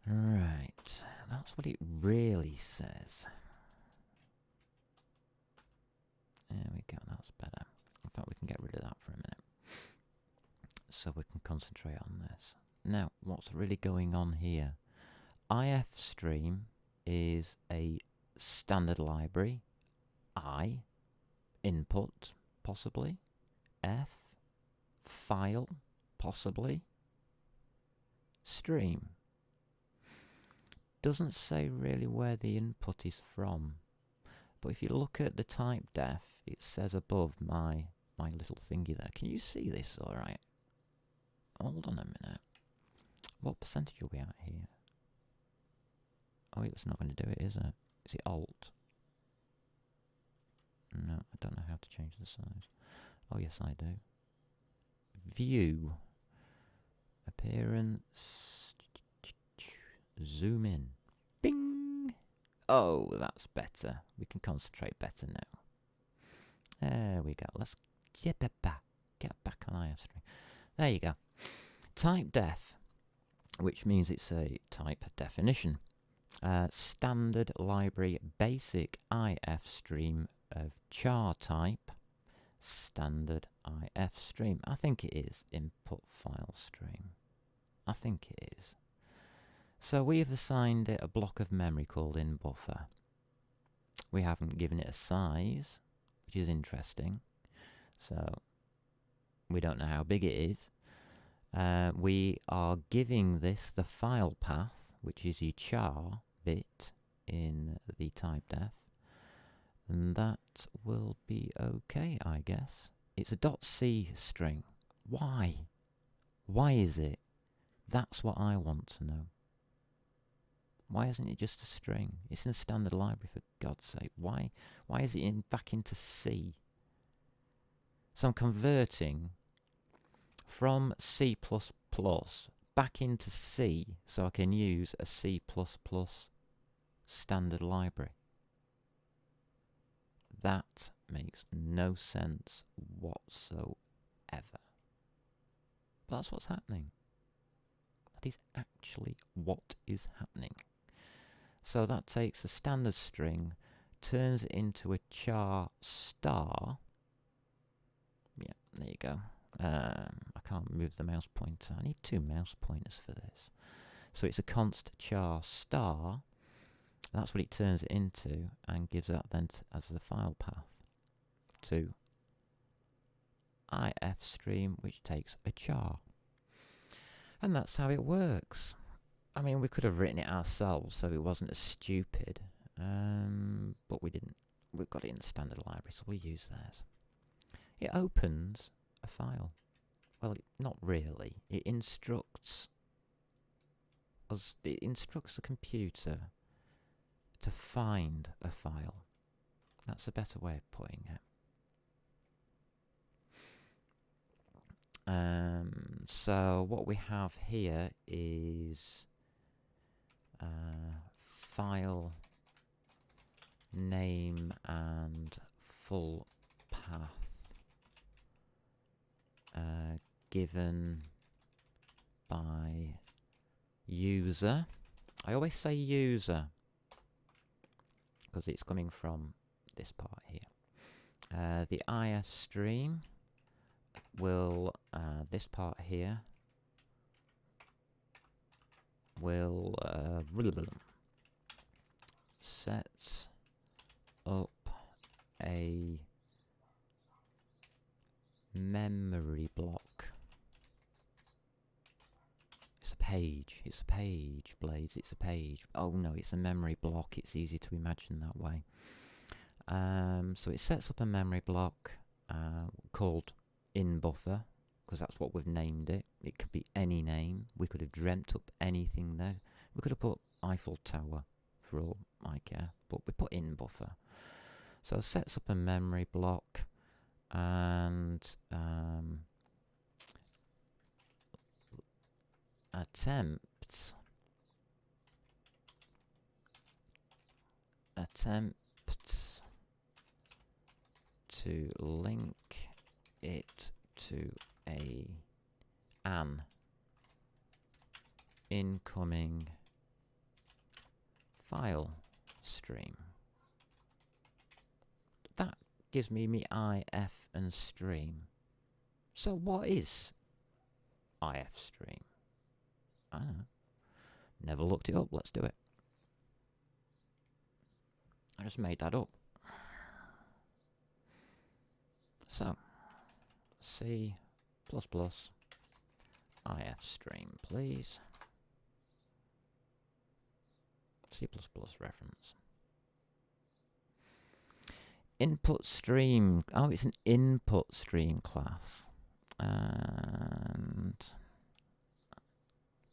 Right, that's what it really says. There we go, that's better. In fact, we can get rid of that for a minute, so we can concentrate on this. Now, what's really going on here? ifstream is a standard library. I, input, possibly. F, file, possibly. Stream. Doesn't say really where the input is from. But if you look at the type def, it says above my little thingy there. Can you see this all right? Hold on a minute. What percentage are we at here? Oh, it's not going to do it, is it? Is it Alt? No, I don't know how to change the size. Oh, yes, I do. View. Appearance. Zoom in. Bing! Oh, that's better. We can concentrate better now. There we go. Let's get back on ifstream. There you go. Type def, which means it's a type definition. Standard library basic ifstream of char type. Standard ifstream. I think it is input file stream. I think it is. So we have assigned it a block of memory called in buffer. We haven't given it a size, which is interesting. So we don't know how big it is. We are giving this the file path, which is your char bit in the type def. And that will be okay, I guess. It's a .c string. Why? Why is it? That's what I want to know. Why isn't it just a string? It's in a standard library, for God's sake. Why is it back into C? So I'm converting from C++ back into C so I can use a C++ standard library. That makes no sense whatsoever. But that's what's happening. That is actually what is happening. So that takes a standard string, turns it into a char star. Yeah, there you go. I can't move the mouse pointer. I need 2 mouse pointers for this. So it's a const char star. That's what it turns it into, and gives that then as the file path to ifstream, which takes a char. And that's how it works. I mean, we could have written it ourselves so it wasn't as stupid, but we didn't. We've got it in the standard library, so we'll use theirs. It opens a file. Well, not really. It instructs us. It instructs the computer to find a file. That's a better way of putting it. So what we have here is file name and full path given by user. I always say user because it's coming from this part here. The ifstream will, this part here, will sets up a memory block. It's a page, Blades, it's a page. Oh no, it's a memory block, it's easy to imagine that way. So it sets up a memory block called inBuffer, because that's what we've named it. It could be any name. We could have dreamt up anything there. We could have put Eiffel Tower for all I care, but we put inBuffer. So it sets up a memory block and attempts to link it to an incoming file stream. That gives me IF and stream. So what is IF stream? I don't know. Never looked it up. Let's do it. I just made that up. So, C++ IF stream, please. C++ reference. Input stream. Oh, it's an input stream class. And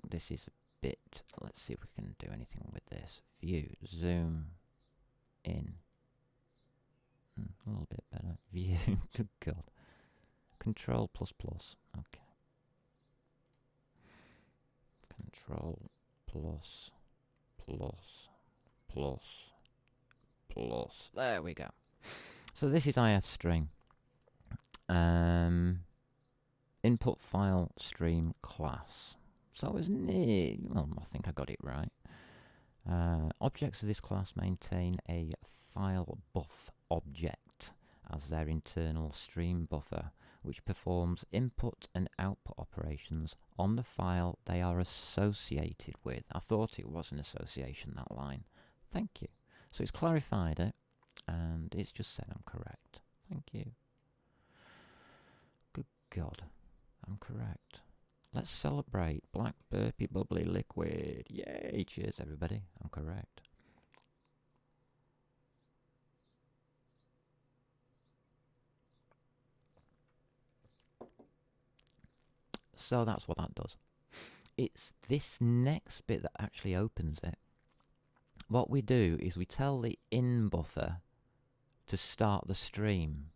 this is a bit. Let's see if we can do anything with this. View, zoom in. A little bit better. View. Good God. Control ++. Okay. Control ++++. There we go. So this is IF string. Input file stream class. So it's well, I think I got it right. Objects of this class maintain a file buff object as their internal stream buffer, which performs input and output operations on the file they are associated with. I thought it was an association, that line. Thank you. So it's clarified it, and it's just said I'm correct. Thank you. Good God, I'm correct. Let's celebrate. Black burpy bubbly liquid. Yay! Cheers, everybody. I'm correct. So that's what that does. It's this next bit that actually opens it. What we do is we tell the inBuffer to start the stream,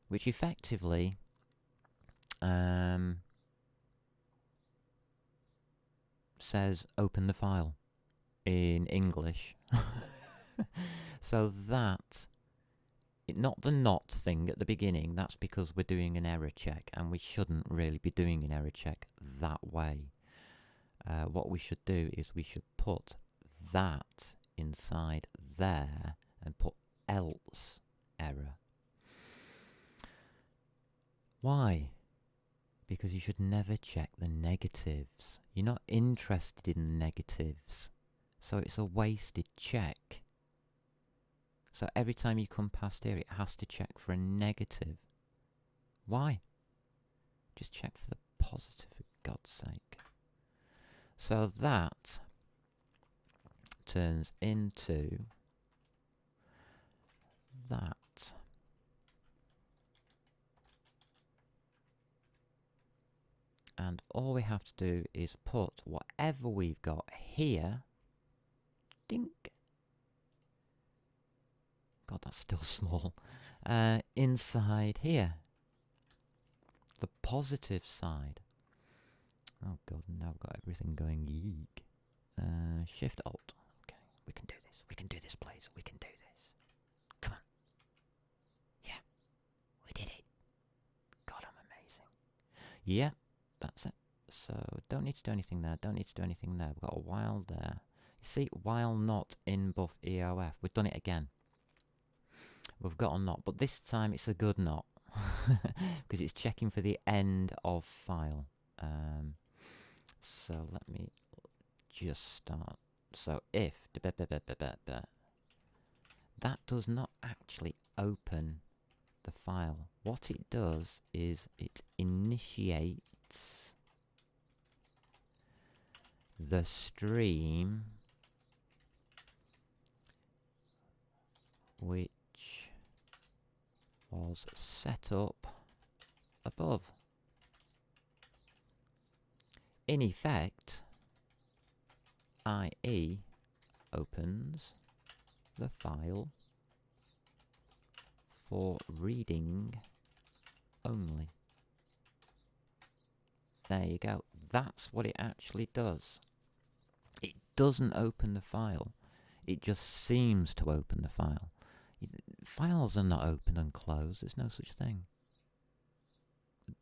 which effectively says open the file in English. So that, not the not thing at the beginning, that's because we're doing an error check, and we shouldn't really be doing an error check that way. What we should do is we should put that inside there and put else error. Why? Because you should never check the negatives. You're not interested in the negatives. So it's a wasted check. So every time you come past here, it has to check for a negative. Why? Just check for the positive, for God's sake. So that turns into that. And all we have to do is put whatever we've got here, dink. God, that's still small. Inside here. The positive side. Oh God, now I've got everything going geek. Shift Alt. Okay, we can do this. We can do this, please. We can do this. Come on. Yeah, we did it. God, I'm amazing. Yeah, that's it. So don't need to do anything there. Don't need to do anything there. We've got a while there. You see, while not in buff EOF. We've done it again. We've got a not, but this time it's a good not because it's checking for the end of file. So let me just start. So if that does not actually open the file. What it does is it initiates the stream which was set up above. In effect, IE opens the file for reading only. There you go. That's what it actually does. It doesn't open the file. It just seems to open the file. Files are not open and closed. There's no such thing.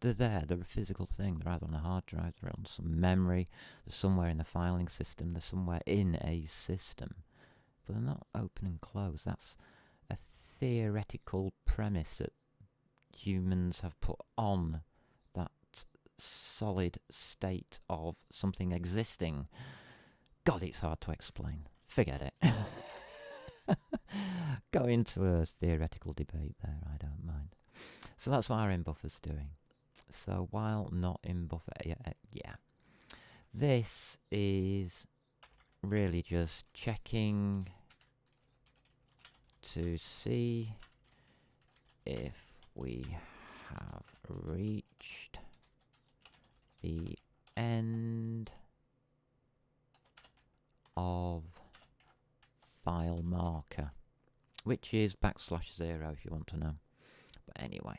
They're there. They're a physical thing. They're either on a hard drive, they're on some memory, they're somewhere in the filing system, they're somewhere in a system. But they're not open and closed. That's a theoretical premise that humans have put on that solid state of something existing. God, it's hard to explain. Forget it. Go into a theoretical debate there, I don't mind. So that's what our in-buffer's doing. So while not in buffer, yeah. This is really just checking to see if we have reached the end of file marker, which is \0 if you want to know. But anyway,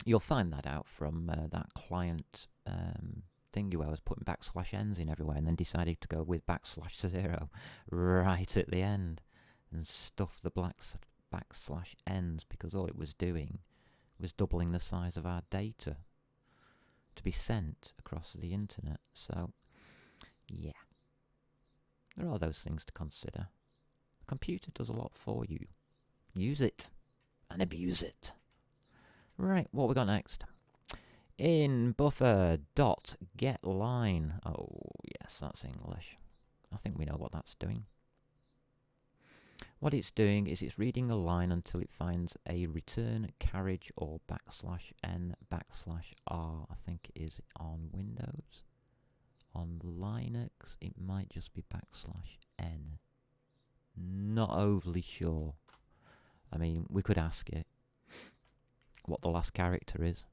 you'll find that out from that client thingy where I was putting \n in everywhere and then decided to go with \0 right at the end and stuff the \n because all it was doing was doubling the size of our data to be sent across the internet. So, yeah. There are those things to consider. The computer does a lot for you. Use it and abuse it. Right, what we got next? In buffer dot get line. Oh, yes, that's English. I think we know what that's doing. What it's doing is it's reading a line until it finds a return carriage or \n\r, I think it is on Windows. On Linux, it might just be \n. Not overly sure. I mean, we could ask it what the last character is.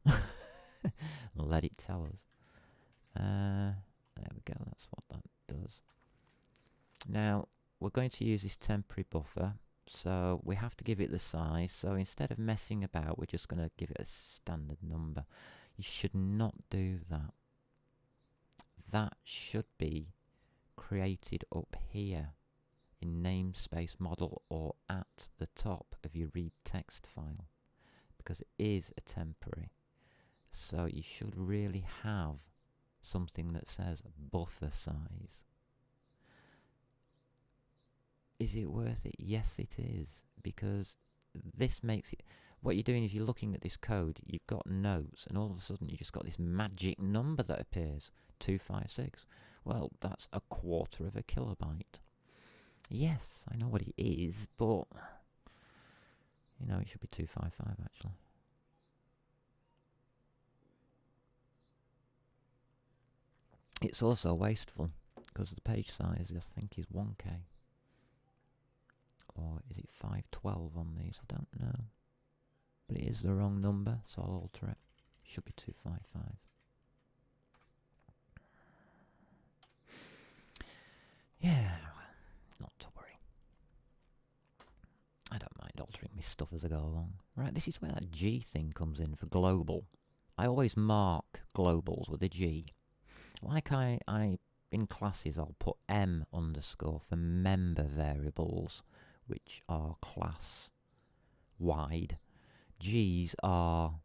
Let it tell us. There we go, that's what that does. Now, we're going to use this temporary buffer, so we have to give it the size. So instead of messing about, we're just going to give it a standard number. You should not do that. That should be created up here in namespace model or at the top of your read text file, because it is a temporary. So you should really have something that says buffer size. Is it worth it? Yes, it is, because this makes it... What you're doing is you're looking at this code, you've got notes, and all of a sudden you just got this magic number that appears, 256. Well, that's 1/4 of a kilobyte. Yes, I know what it is, but, you know, it should be 255 actually. It's also wasteful, because the page size, I think, is 1K. Or is it 512 on these? I don't know. But it is the wrong number, so I'll alter it. Should be 255. Yeah, well, not to worry. I don't mind altering my stuff as I go along. Right, this is where that G thing comes in for global. I always mark globals with a G. Like I in classes, I'll put M underscore for member variables, which are class wide. G's are,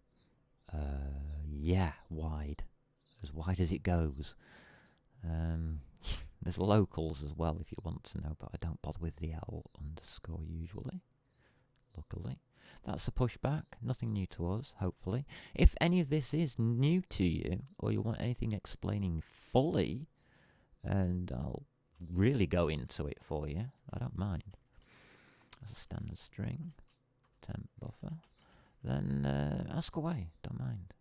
wide. As wide as it goes. There's locals as well if you want to know, but I don't bother with the L underscore usually. Luckily. That's a pushback. Nothing new to us, hopefully. If any of this is new to you, or you want anything explaining fully, and I'll really go into it for you, I don't mind. a standard string, temp buffer, then ask away, don't mind.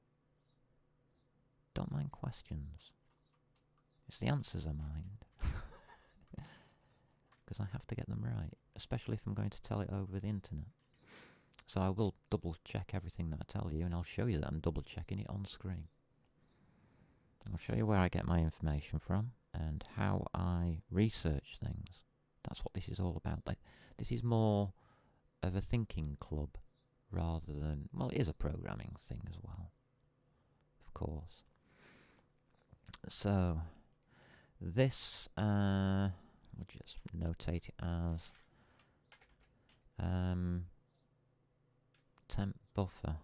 Don't mind questions. It's the answers I mind. Because I have to get them right, especially if I'm going to tell it over the internet. So I will double check everything that I tell you, and I'll show you that I'm double checking it on screen. I'll show you where I get my information from and how I research things. That's what this is all about. Like, this is more of a thinking club rather than, well, it is a programming thing as well, of course. So this, we'll just notate it as temp buffer.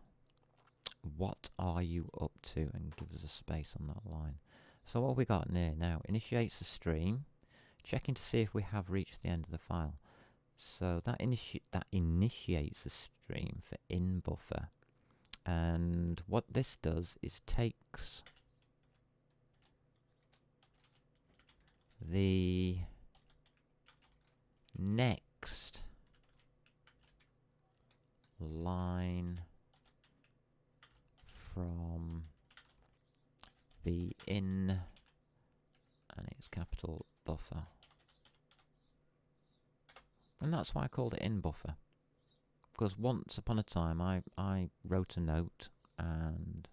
What are you up to? And give us a space on that line. So what have we got near now? Initiates a stream, checking to see if we have reached the end of the file. So that initiates a stream for in buffer. And what this does is takes the next line from the in, and it's capital buffer. And that's why I called it in buffer. Because once upon a time I wrote a note and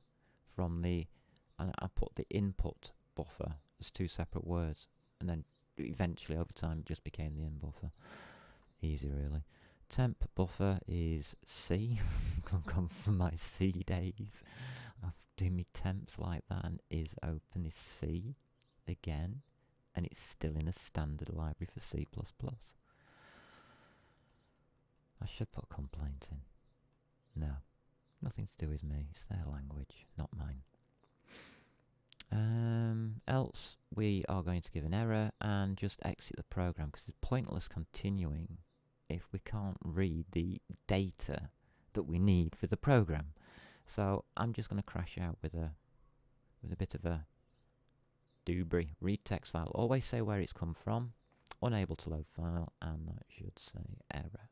I put the input buffer as two separate words, and then eventually over time it just became the in buffer. Easy really. Temp buffer is C. Come from my C days. I've doing me temps like that, and is open is C again, and it's still in a standard library for C++. I should put complaint in. No, nothing to do with me. It's their language, not mine. Else we are going to give an error and just exit the program, because it's pointless continuing if we can't read the data that we need for the program. So I'm just going to crash out with a bit of a doobry. Read text file. Always say where it's come from. Unable to load file, and that should say error.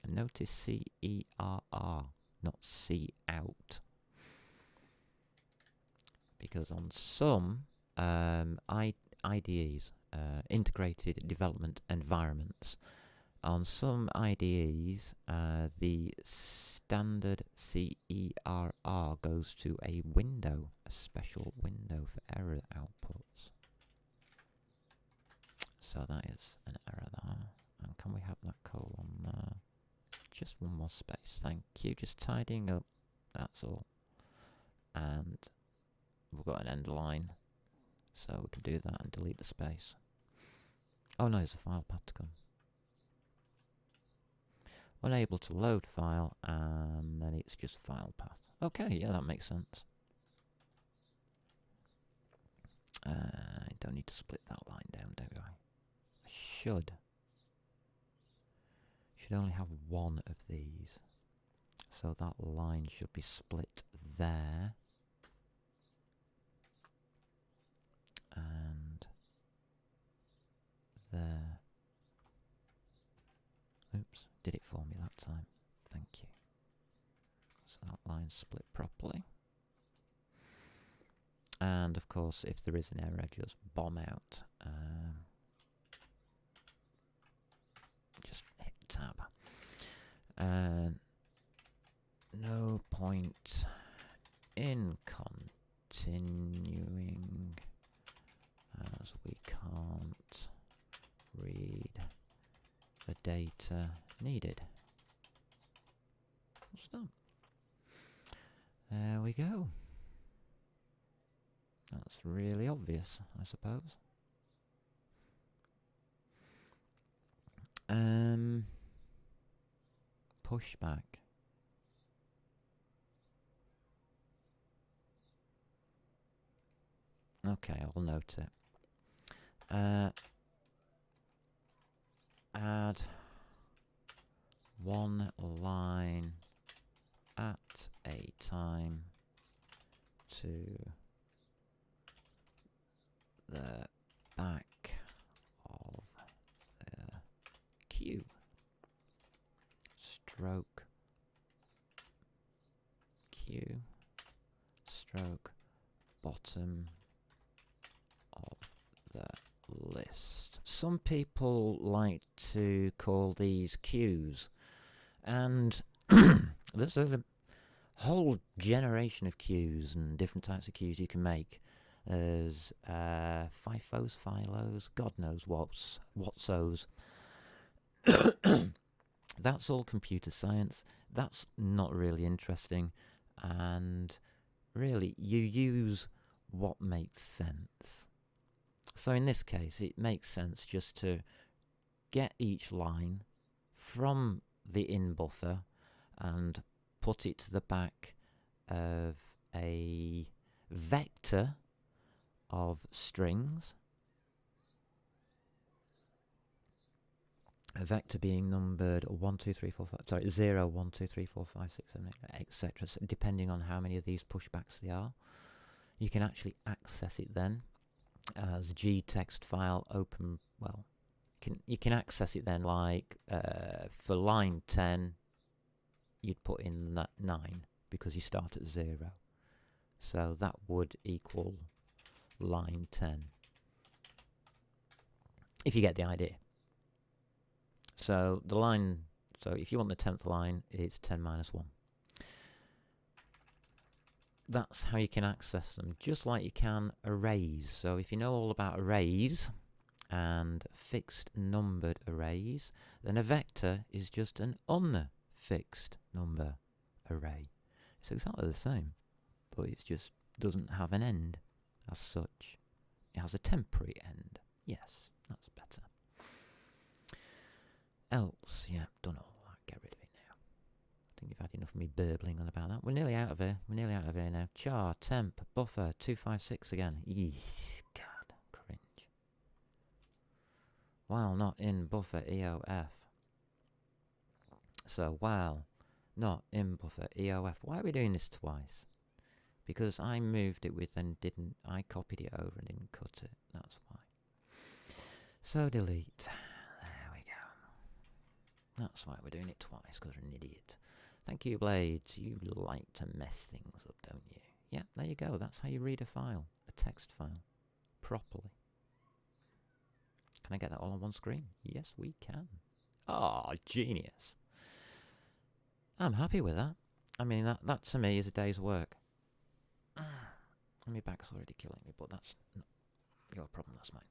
And notice C-E-R-R, not C-out. Because on some IDEs, integrated development environments, on some IDEs, the standard CERR goes to a window, a special window for error outputs. So that is an error there. And can we have that colon? Just one more space, thank you. Just tidying up, that's all. And we've got an end line, so we can do that and delete the space. Oh no, there's a file path to come. Unable to load file, and then it's just file path. Okay, yeah, that makes sense. I don't need to split that line down, do I? I should only have one of these. So that line should be split there. And there. Oops, did it for me that time. Thank you. So that line's split properly. And of course, if there is an error, just bomb out. Just hit tab. No point in continuing as we can't read the data needed. What's that? There we go. That's really obvious, I suppose. Pushback. Okay, I'll note it. Add one line at a time to the back of the queue. stroke queue stroke bottom of the list. Some people like to call these queues, and there's a whole generation of queues and different types of queues you can make. There's FIFOs, Philos, God knows what's those. That's all computer science. That's not really interesting, and really you use what makes sense. So in this case, it makes sense just to get each line from the in buffer and put it to the back of a vector of strings. A vector being numbered 1, 2, 3, 4, 5, sorry, 0, 1, 2, 3, 4, 5, 6, 7, 8, etc. So depending on how many of these pushbacks there are, you can actually access it then as gtext file open. Well, you can access it then like for line 10, you'd put in that 9 because you start at 0. So that would equal line 10, if you get the idea. So the line, so if you want the 10th line, it's 10 minus 1. That's how you can access them, just like you can arrays. So if you know all about arrays and fixed numbered arrays, then a vector is just an unfixed number array. It's exactly the same, but it just doesn't have an end as such. It has a temporary end. Yes, that's better. Else, yeah, done all that. Get rid of it now. I think you've had enough of me burbling on about that. We're nearly out of here. We're nearly out of here now. Char, temp, buffer, 256 again. Eesh, God, cringe. While not in buffer EOF. So while not in buffer EOF. Why are we doing this twice? Because I moved it with and didn't. I copied it over and didn't cut it. That's why. So delete. There we go. That's why we're doing it twice, because we're an idiot. Thank you, Blades. You like to mess things up, don't you? Yeah, there you go. That's how you read a file, a text file, properly. Can I get that all on one screen? Yes, we can. Oh, genius. I'm happy with that. I mean, that to me is a day's work. My back's already killing me, but that's not your problem, that's mine.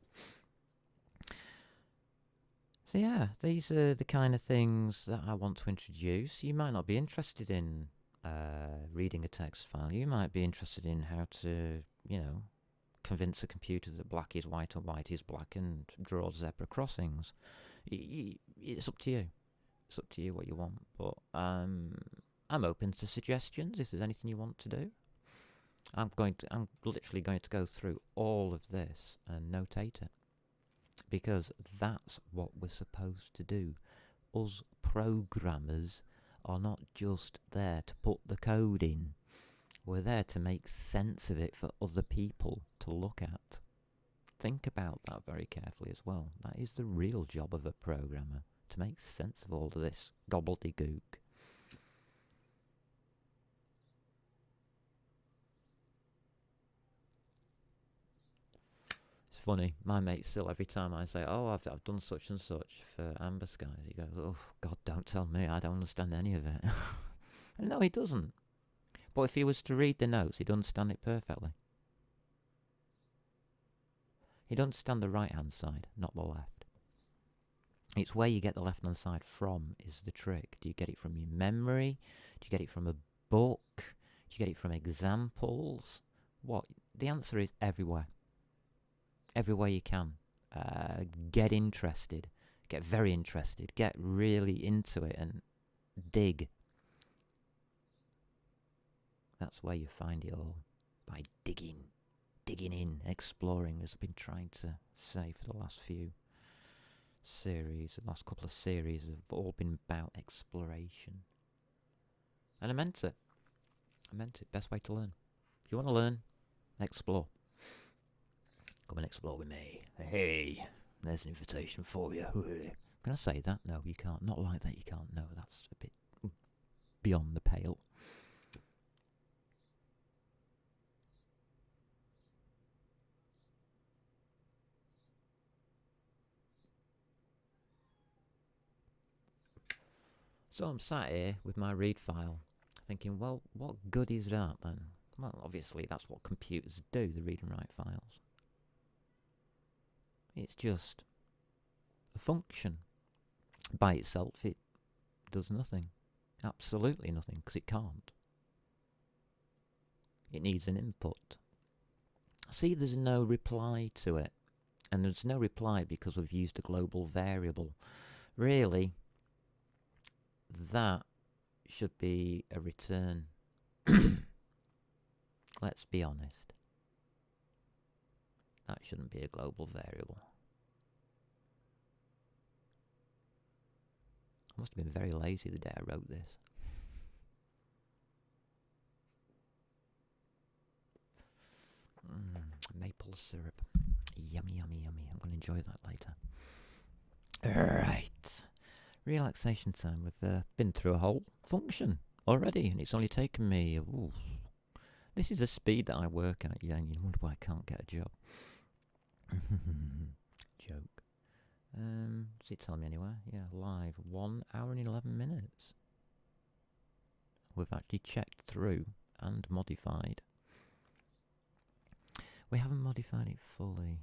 So yeah, these are the kind of things that I want to introduce. You might not be interested in reading a text file. You might be interested in how to, convince a computer that black is white and white is black and draw zebra crossings. It's up to you. It's up to you what you want. But I'm open to suggestions if there's anything you want to do. I'm literally going to go through all of this and notate it, because that's what we're supposed to do. Us programmers are not just there to put the code in. We're there to make sense of it for other people to look at. Think about that very carefully as well. That is the real job of a programmer, to make sense of all of this gobbledygook. Funny, my mate still, every time I say, oh, I've done such and such for Amber Skies, he goes, oh, God, don't tell me, I don't understand any of it. And no, he doesn't. But if he was to read the notes, he'd understand it perfectly. He'd understand the right-hand side, not the left. It's where you get the left-hand side from is the trick. Do you get it from your memory? Do you get it from a book? Do you get it from examples? What? The answer is everywhere. Everywhere you can. Get interested. Get very interested. Get really into it and dig. That's where you find it all. By digging in, exploring, as I've been trying to say for the last few series. The last couple of series have all been about exploration. And I meant it. Best way to learn. If you want to learn, explore. Come and explore with me. Hey, there's an invitation for you. Can I say that? No, you can't. Not like that, you can't. No, that's a bit beyond the pale. So I'm sat here with my read file thinking, well, what good is that then? Well, obviously that's what computers do, they read and write files. It's just a function. By itself, it does nothing. Absolutely nothing, because it can't. It needs an input. See, there's no reply to it. And there's no reply because we've used a global variable. Really, that should be a return. Let's be honest. That shouldn't be a global variable. I must have been very lazy the day I wrote this. Maple syrup. Yummy, yummy, yummy. I'm going to enjoy that later. Right. Relaxation time. We've been through a whole function already, and it's only taken me... Ooh, this is a speed that I work at, yeah, and you wonder why I can't get a job. Joke. Does it tell me anywhere? Yeah, live. 1 hour and 11 minutes. We've actually checked through and modified. We haven't modified it fully.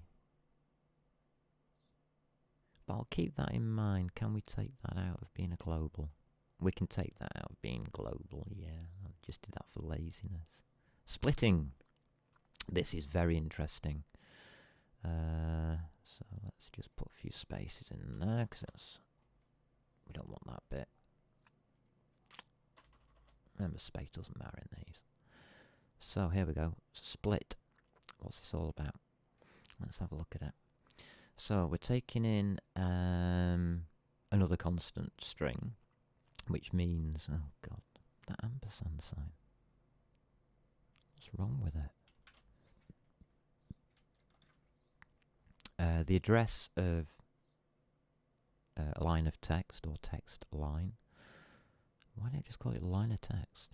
But I'll keep that in mind. Can we take that out of being a global? We can take that out of being global, yeah. I just did that for laziness. Splitting. This is very interesting. So let's just put a few spaces in there, because we don't want that bit. Remember, space doesn't matter in these. So here we go. Split. What's this all about? Let's have a look at it. So we're taking in another constant string, which means, oh god, that ampersand sign. What's wrong with it? The address of a line of text, or text line. Why don't I just call it line of text?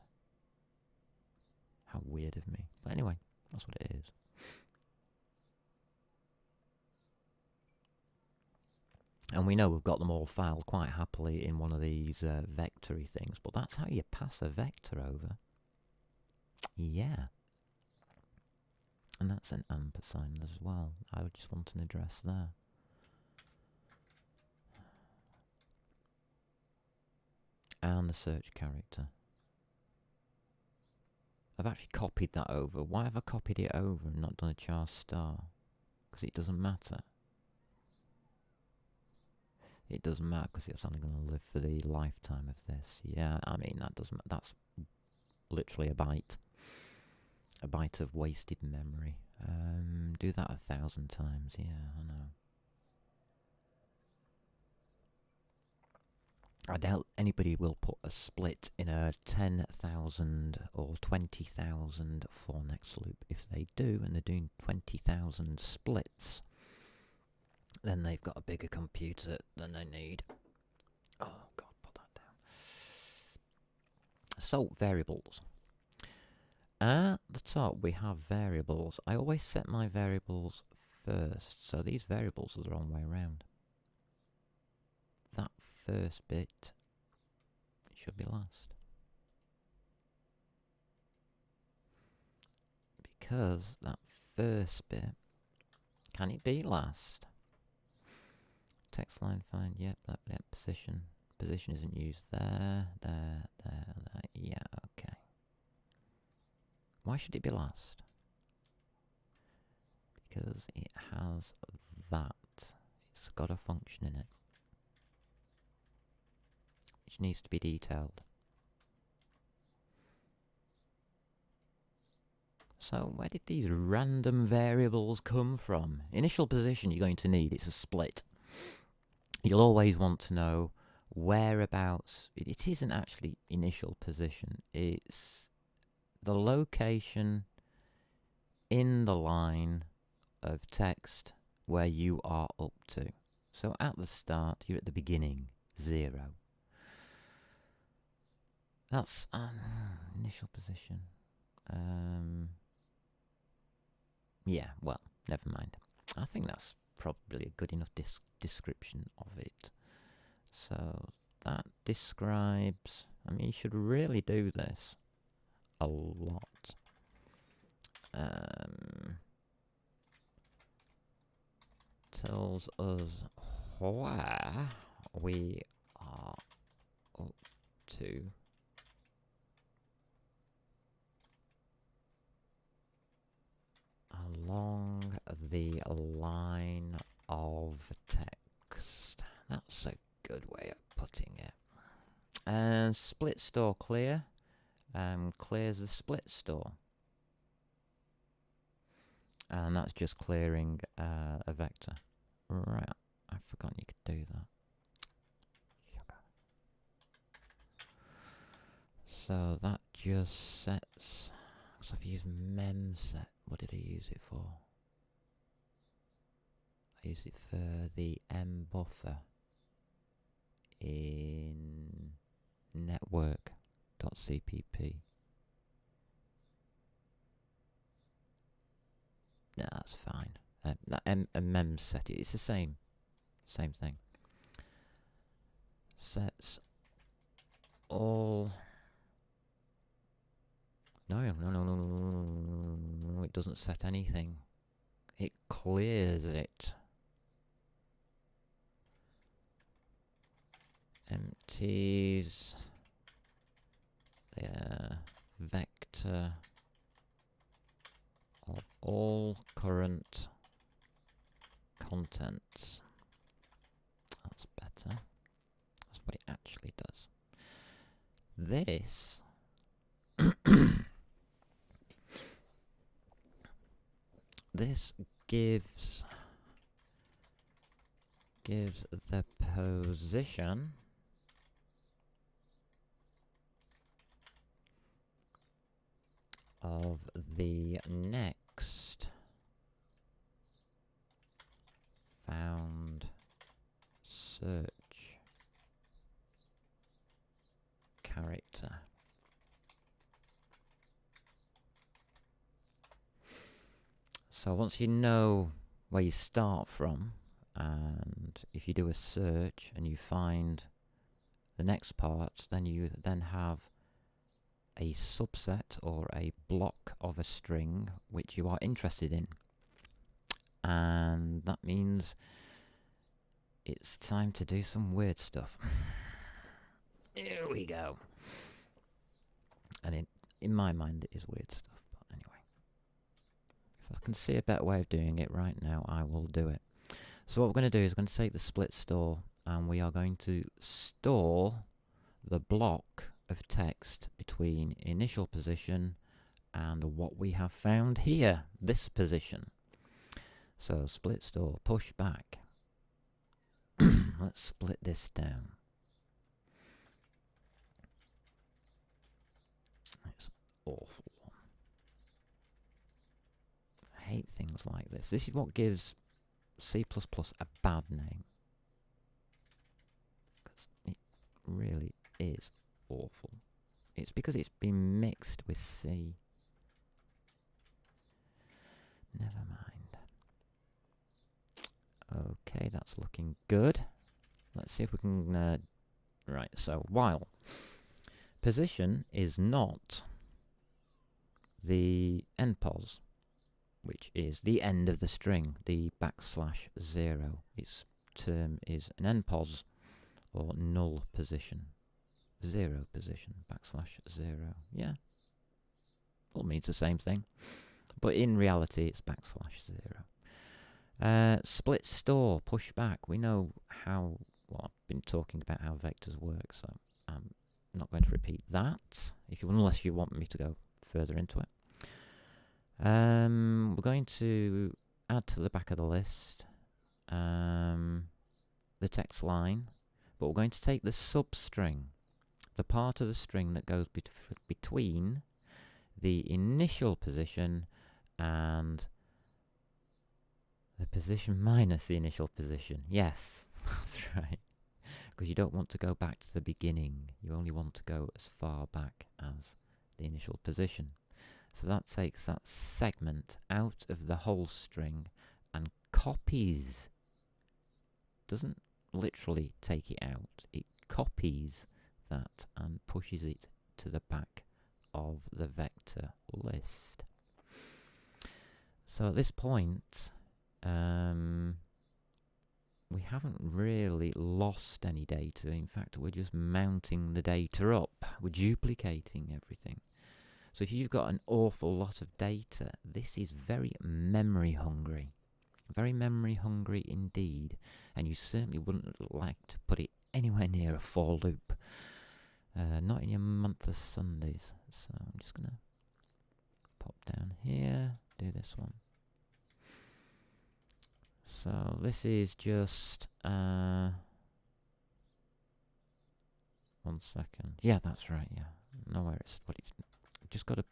How weird of me. But anyway, that's what it is. And we know we've got them all filed quite happily in one of these vectory things, but that's how you pass a vector over. Yeah. And that's an ampersand as well. I would just want an address there. And the search character. I've actually copied that over. Why have I copied it over and not done a char star? Because it doesn't matter. It doesn't matter because it's only going to live for the lifetime of this. Yeah, I mean, that doesn't. That's literally a byte. A byte of wasted memory. Do that 1,000 times. Yeah, I know. I doubt anybody will put a split in a 10,000 or 20,000 for next loop. If they do, and they're doing 20,000 splits, then they've got a bigger computer than they need. Oh god, put that down. So, variables. At the top we have variables. I always set my variables first, so these variables are the wrong way around. That first bit should be last. Because that first bit, can it be last? Text line find, yep, position. Position isn't used there, there, yeah, okay. Why should it be last? Because it has that. It's got a function in it, which needs to be detailed. So where did these random variables come from? Initial position you're going to need, it's a split. You'll always want to know whereabouts. It isn't actually initial position, it's the location in the line of text where you are up to. So at the start, you're at the beginning, 0. That's initial position. Yeah, well, never mind. I think that's probably a good enough description of it. So that describes, I mean, you should really do this a lot. Tells us where we are up to along the line of text. That's a good way of putting it. And split store clear clears the split store. And that's just clearing a vector. Right, I've forgotten you could do that. So that just sets. So I've used memset. What did I use it for? I used it for the M buffer in network.cpp. No, that's fine. Memset. It's the same thing. Sets all. No, it doesn't set anything. It clears it. Empties the vector of all current contents. That's better. That's what it actually does. This this gives the position of the next found search character. So once you know where you start from, and if you do a search and you find the next part, then you then have a subset or a block of a string which you are interested in. And that means it's time to do some weird stuff. Here we go. And in my mind it is weird stuff, but anyway. If I can see a better way of doing it right now, I will do it. So what we're going to do is we're going to take the split store and we are going to store the block of text between initial position and what we have found here, this position. So split store, push back. Let's split this down. It's awful. I hate things like this. This is what gives C++ a bad name. Because it really is awful. It's because it's been mixed with C. Never mind. Okay, that's looking good. Let's see if we can... right, so while position is not the endpos, which is the end of the string, the \0. Its term is an endpos or null position. 0 position, \0. Yeah. All means the same thing. But in reality, it's \0. Split store, push back. We know how, well, I've been talking about how vectors work, so I'm not going to repeat that, unless you want me to go further into it. We're going to add to the back of the list the text line, but we're going to take the substring, the part of the string that goes between the initial position and the position minus the initial position. Yes, that's right. because you don't want to go back to the beginning. You only want to go as far back as the initial position. So that takes that segment out of the whole string and copies, doesn't literally take it out, it copies that and pushes it to the back of the vector list. So at this point, we haven't really lost any data. In fact, we're just mounting the data up. We're duplicating everything. So if you've got an awful lot of data, this is very memory hungry. Very memory hungry indeed. And you certainly wouldn't like to put it anywhere near a for loop. Not in your month of Sundays. So I'm just going to pop down here, do this one. So this is just 1 second. Yeah, that's right. Yeah, know where it's. What it's just got to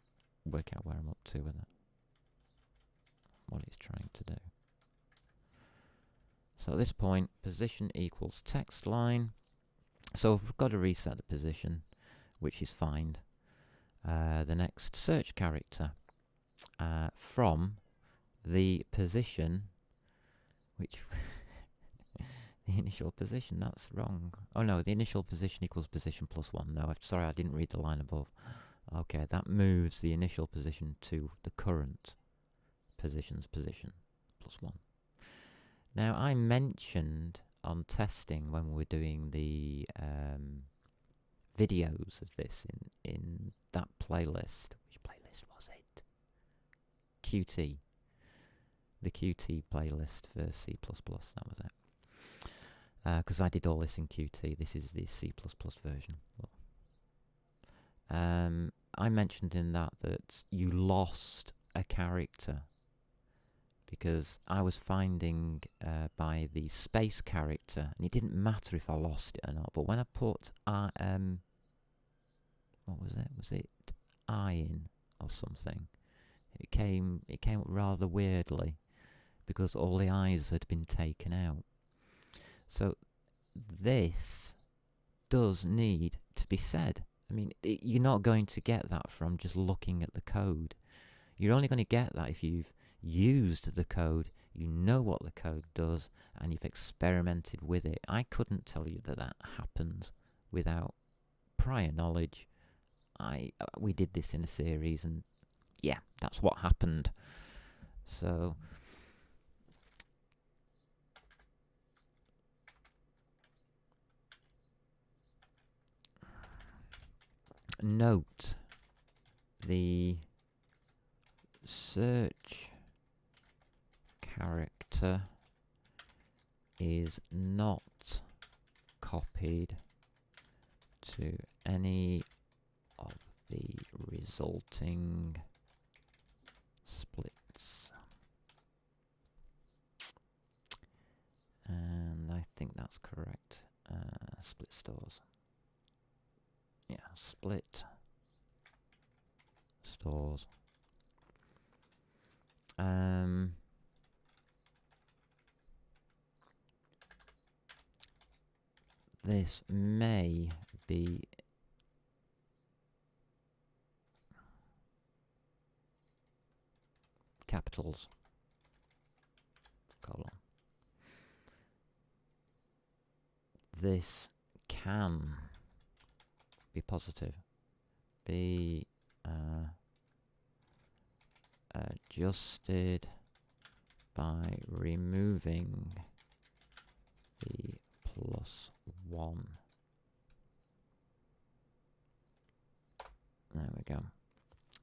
work out where I'm up to with it. What it's trying to do. So at this point, position equals text line. So we've got to reset the position, which is find the next search character from the position. Which the initial position, that's wrong. Oh no, the initial position equals position plus 1. No, sorry, I didn't read the line above. Okay, that moves the initial position to the current position's position plus 1. Now, I mentioned on testing when we were doing the videos of this in that playlist. Which playlist was it? Qt. The Qt playlist for C++, that was it. Because I did all this in Qt. This is the C++ version. I mentioned in that you lost a character because I was finding by the space character, and it didn't matter if I lost it or not, but when I put what was it? Was it I in or something? It came rather weirdly, because all the I's had been taken out. So this does need to be said. I mean, you're not going to get that from just looking at the code. You're only going to get that if you've used the code, you know what the code does, and you've experimented with it. I couldn't tell you that happens without prior knowledge. We did this in a series, and yeah, that's what happened. So note the search character is not copied to any of the resulting splits. And I think that's correct. Split stores. Yeah, split stores. This may be capitals, colon. This can be positive, be adjusted by removing the plus 1. There we go.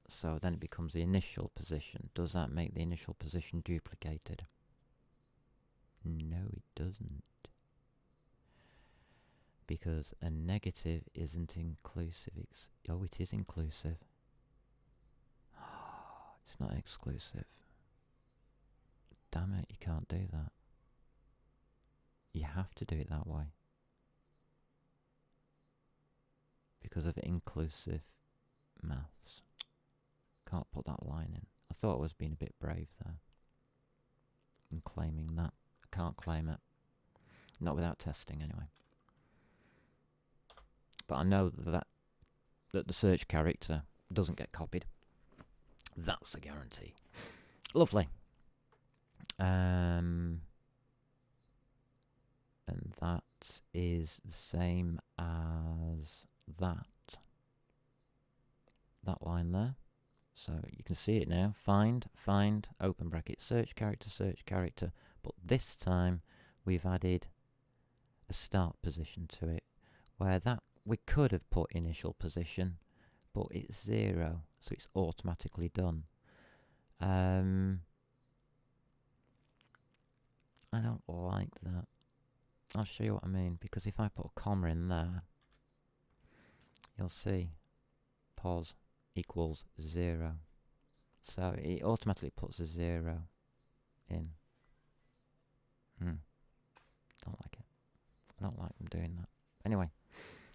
So then it becomes the initial position. Does that make the initial position duplicated? No, it doesn't. Because a negative isn't inclusive. Oh, it is inclusive. It's not exclusive. Damn it, you can't do that. You have to do it that way. Because of inclusive maths. Can't put that line in. I thought I was being a bit brave there in claiming that. I can't claim it. Not without testing, anyway. but I know that the search character doesn't get copied. That's a guarantee. Lovely. And that is the same as that line there. So you can see it now. Find, open bracket, search character. But this time we've added a start position to it, where that we could have put initial position, but it's 0, so it's automatically done. I don't like that. I'll show you what I mean, because if I put a comma in there, you'll see pos equals 0. So it automatically puts a 0 in. Don't like it. I don't like them doing that. Anyway,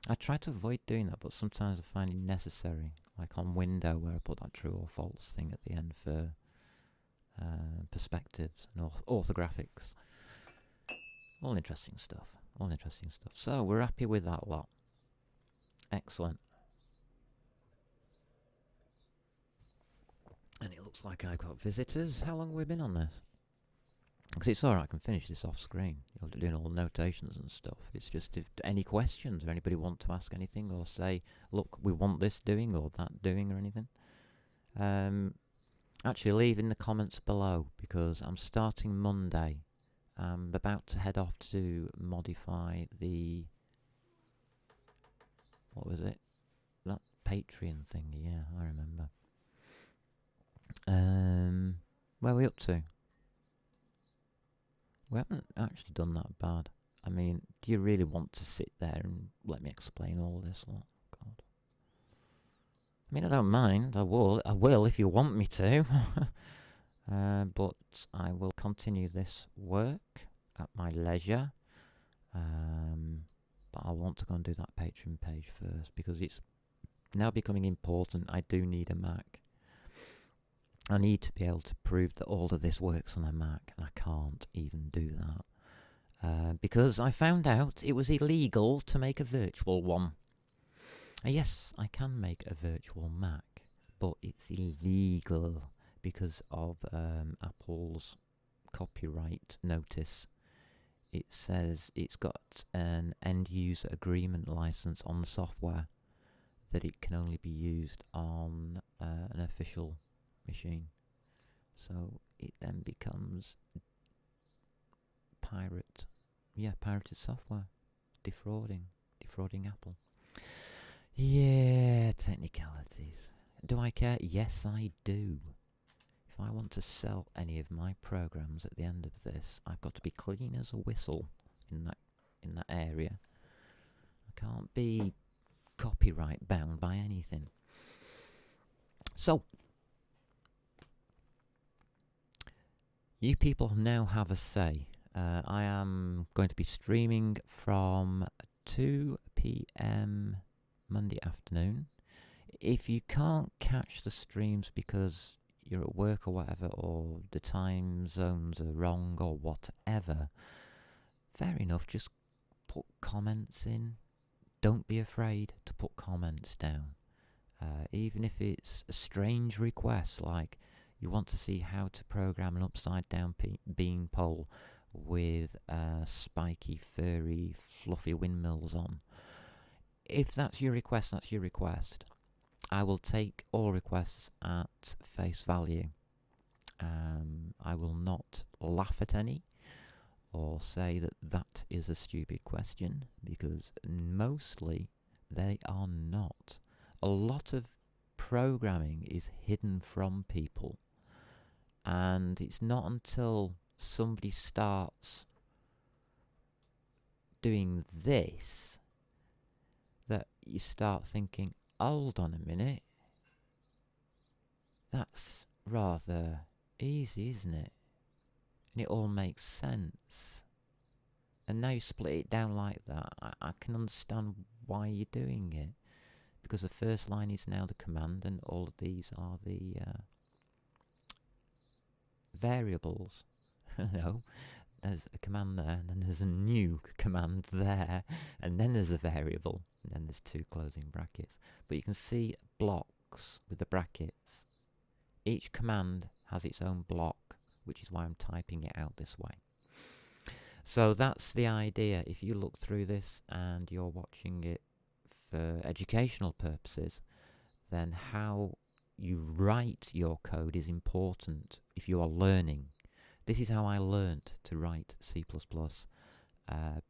I try to avoid doing that, but sometimes I find it necessary. Like on window, where I put that true or false thing at the end for perspectives and orthographics. All interesting stuff. So we're happy with that lot. Excellent. And it looks like I've got visitors. How long have we been on this? Because it's alright, I can finish this off screen. You're doing all the notations and stuff. It's just if any questions or anybody want to ask anything or say, look, we want this doing or that doing or anything. Actually, leave in the comments below, because I'm starting Monday. I'm about to head off to modify the... What was it? That Patreon thing, yeah, I remember. Where are we up to? We haven't actually done that bad. I mean, do you really want to sit there and let me explain all this? Oh, God. I mean, I don't mind. I will if you want me to. But I will continue this work at my leisure. But I want to go and do that Patreon page first, because it's now becoming important. I do need a Mac. I need to be able to prove that all of this works on a Mac, and I can't even do that. Because I found out it was illegal to make a virtual one. Yes, I can make a virtual Mac, but it's illegal because of Apple's copyright notice. It says it's got an end-user agreement license on the software, that it can only be used on an official machine. So it then becomes pirated software, defrauding Apple. Yeah, technicalities. Do I care? Yes, I do. If I want to sell any of my programs at the end of this, I've got to be clean as a whistle in that area. I can't be copyright bound by anything. So, you people now have a say. I am going to be streaming from 2 p.m. Monday afternoon. If you can't catch the streams because you're at work or whatever, or the time zones are wrong or whatever, fair enough, just put comments in. Don't be afraid to put comments down. Even if it's a strange request, like you want to see how to program an upside down bean pole with spiky, furry, fluffy windmills on. If that's your request, that's your request. I will take all requests at face value. I will not laugh at any or say that is a stupid question, because mostly they are not. A lot of programming is hidden from people, and it's not until somebody starts doing this that you start thinking, hold on a minute, that's rather easy, isn't it? And it all makes sense. And now you split it down like that, I can understand why you're doing it. Because the first line is now the command, and all of these are the variables. No, there's a command there, and then there's a new command there, and then there's a variable, and then there's two closing brackets. But you can see blocks with the brackets. Each command has its own block, which is why I'm typing it out this way. So that's the idea. If you look through this and you're watching it for educational purposes, then how you write your code is important if you are learning. This is how I learnt to write C++,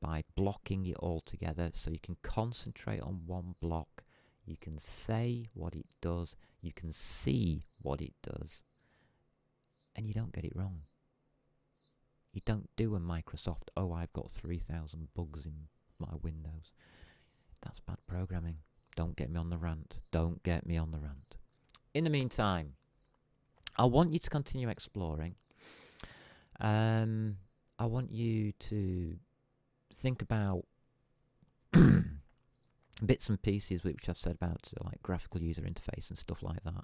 by blocking it all together so you can concentrate on one block. You can say what it does, you can see what it does, and you don't get it wrong. You don't do a Microsoft, oh, I've got 3,000 bugs in my Windows. That's bad programming. Don't get me on the rant. Don't get me on the rant. In the meantime, I want you to continue exploring. I want you to think about bits and pieces which I've said about like graphical user interface and stuff like that,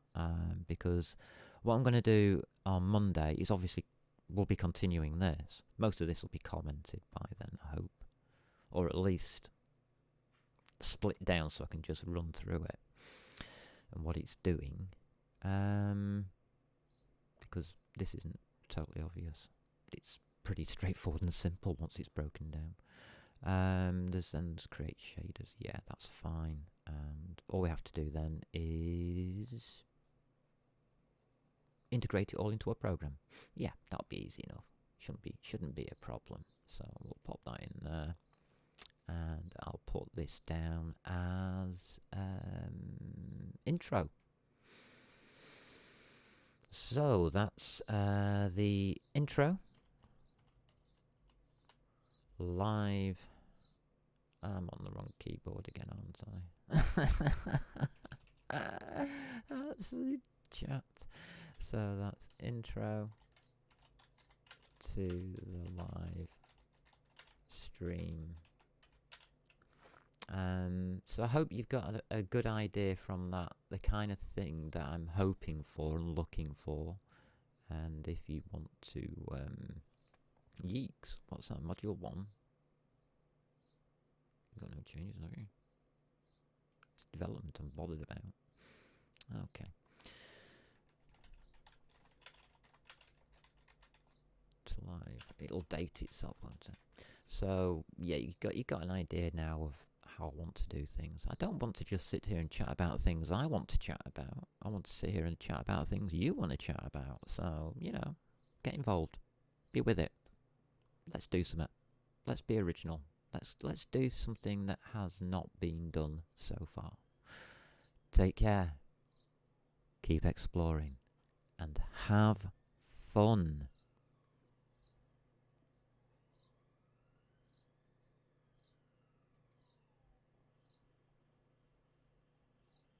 because what I'm going to do on Monday is obviously we'll be continuing this. Most of this will be commented by then, I hope, or at least split down so I can just run through it and what it's doing, because this isn't totally obvious. It's pretty straightforward and simple once it's broken down. There's create shaders. Yeah, that's fine. And all we have to do then is integrate it all into a program. Yeah, that'll be easy enough. Shouldn't be a problem. So we'll pop that in there, and I'll put this down as intro. So that's the intro. Live. I'm on the wrong keyboard again, aren't I? That's the chat. So that's intro to the live stream. So I hope you've got a good idea from that, the kind of thing that I'm hoping for and looking for. And if you want to, Yeeks, what's that, module 1? You've got no changes, have you? It's development I'm bothered about. Okay. It's live. It'll date itself, won't it? So yeah, you got an idea now of how I want to do things. I don't want to just sit here and chat about things I want to chat about. I want to sit here and chat about things you want to chat about. So, get involved. Be with it. Let's do something. Let's be original. Let's do something that has not been done so far. Take care. Keep exploring. And have fun.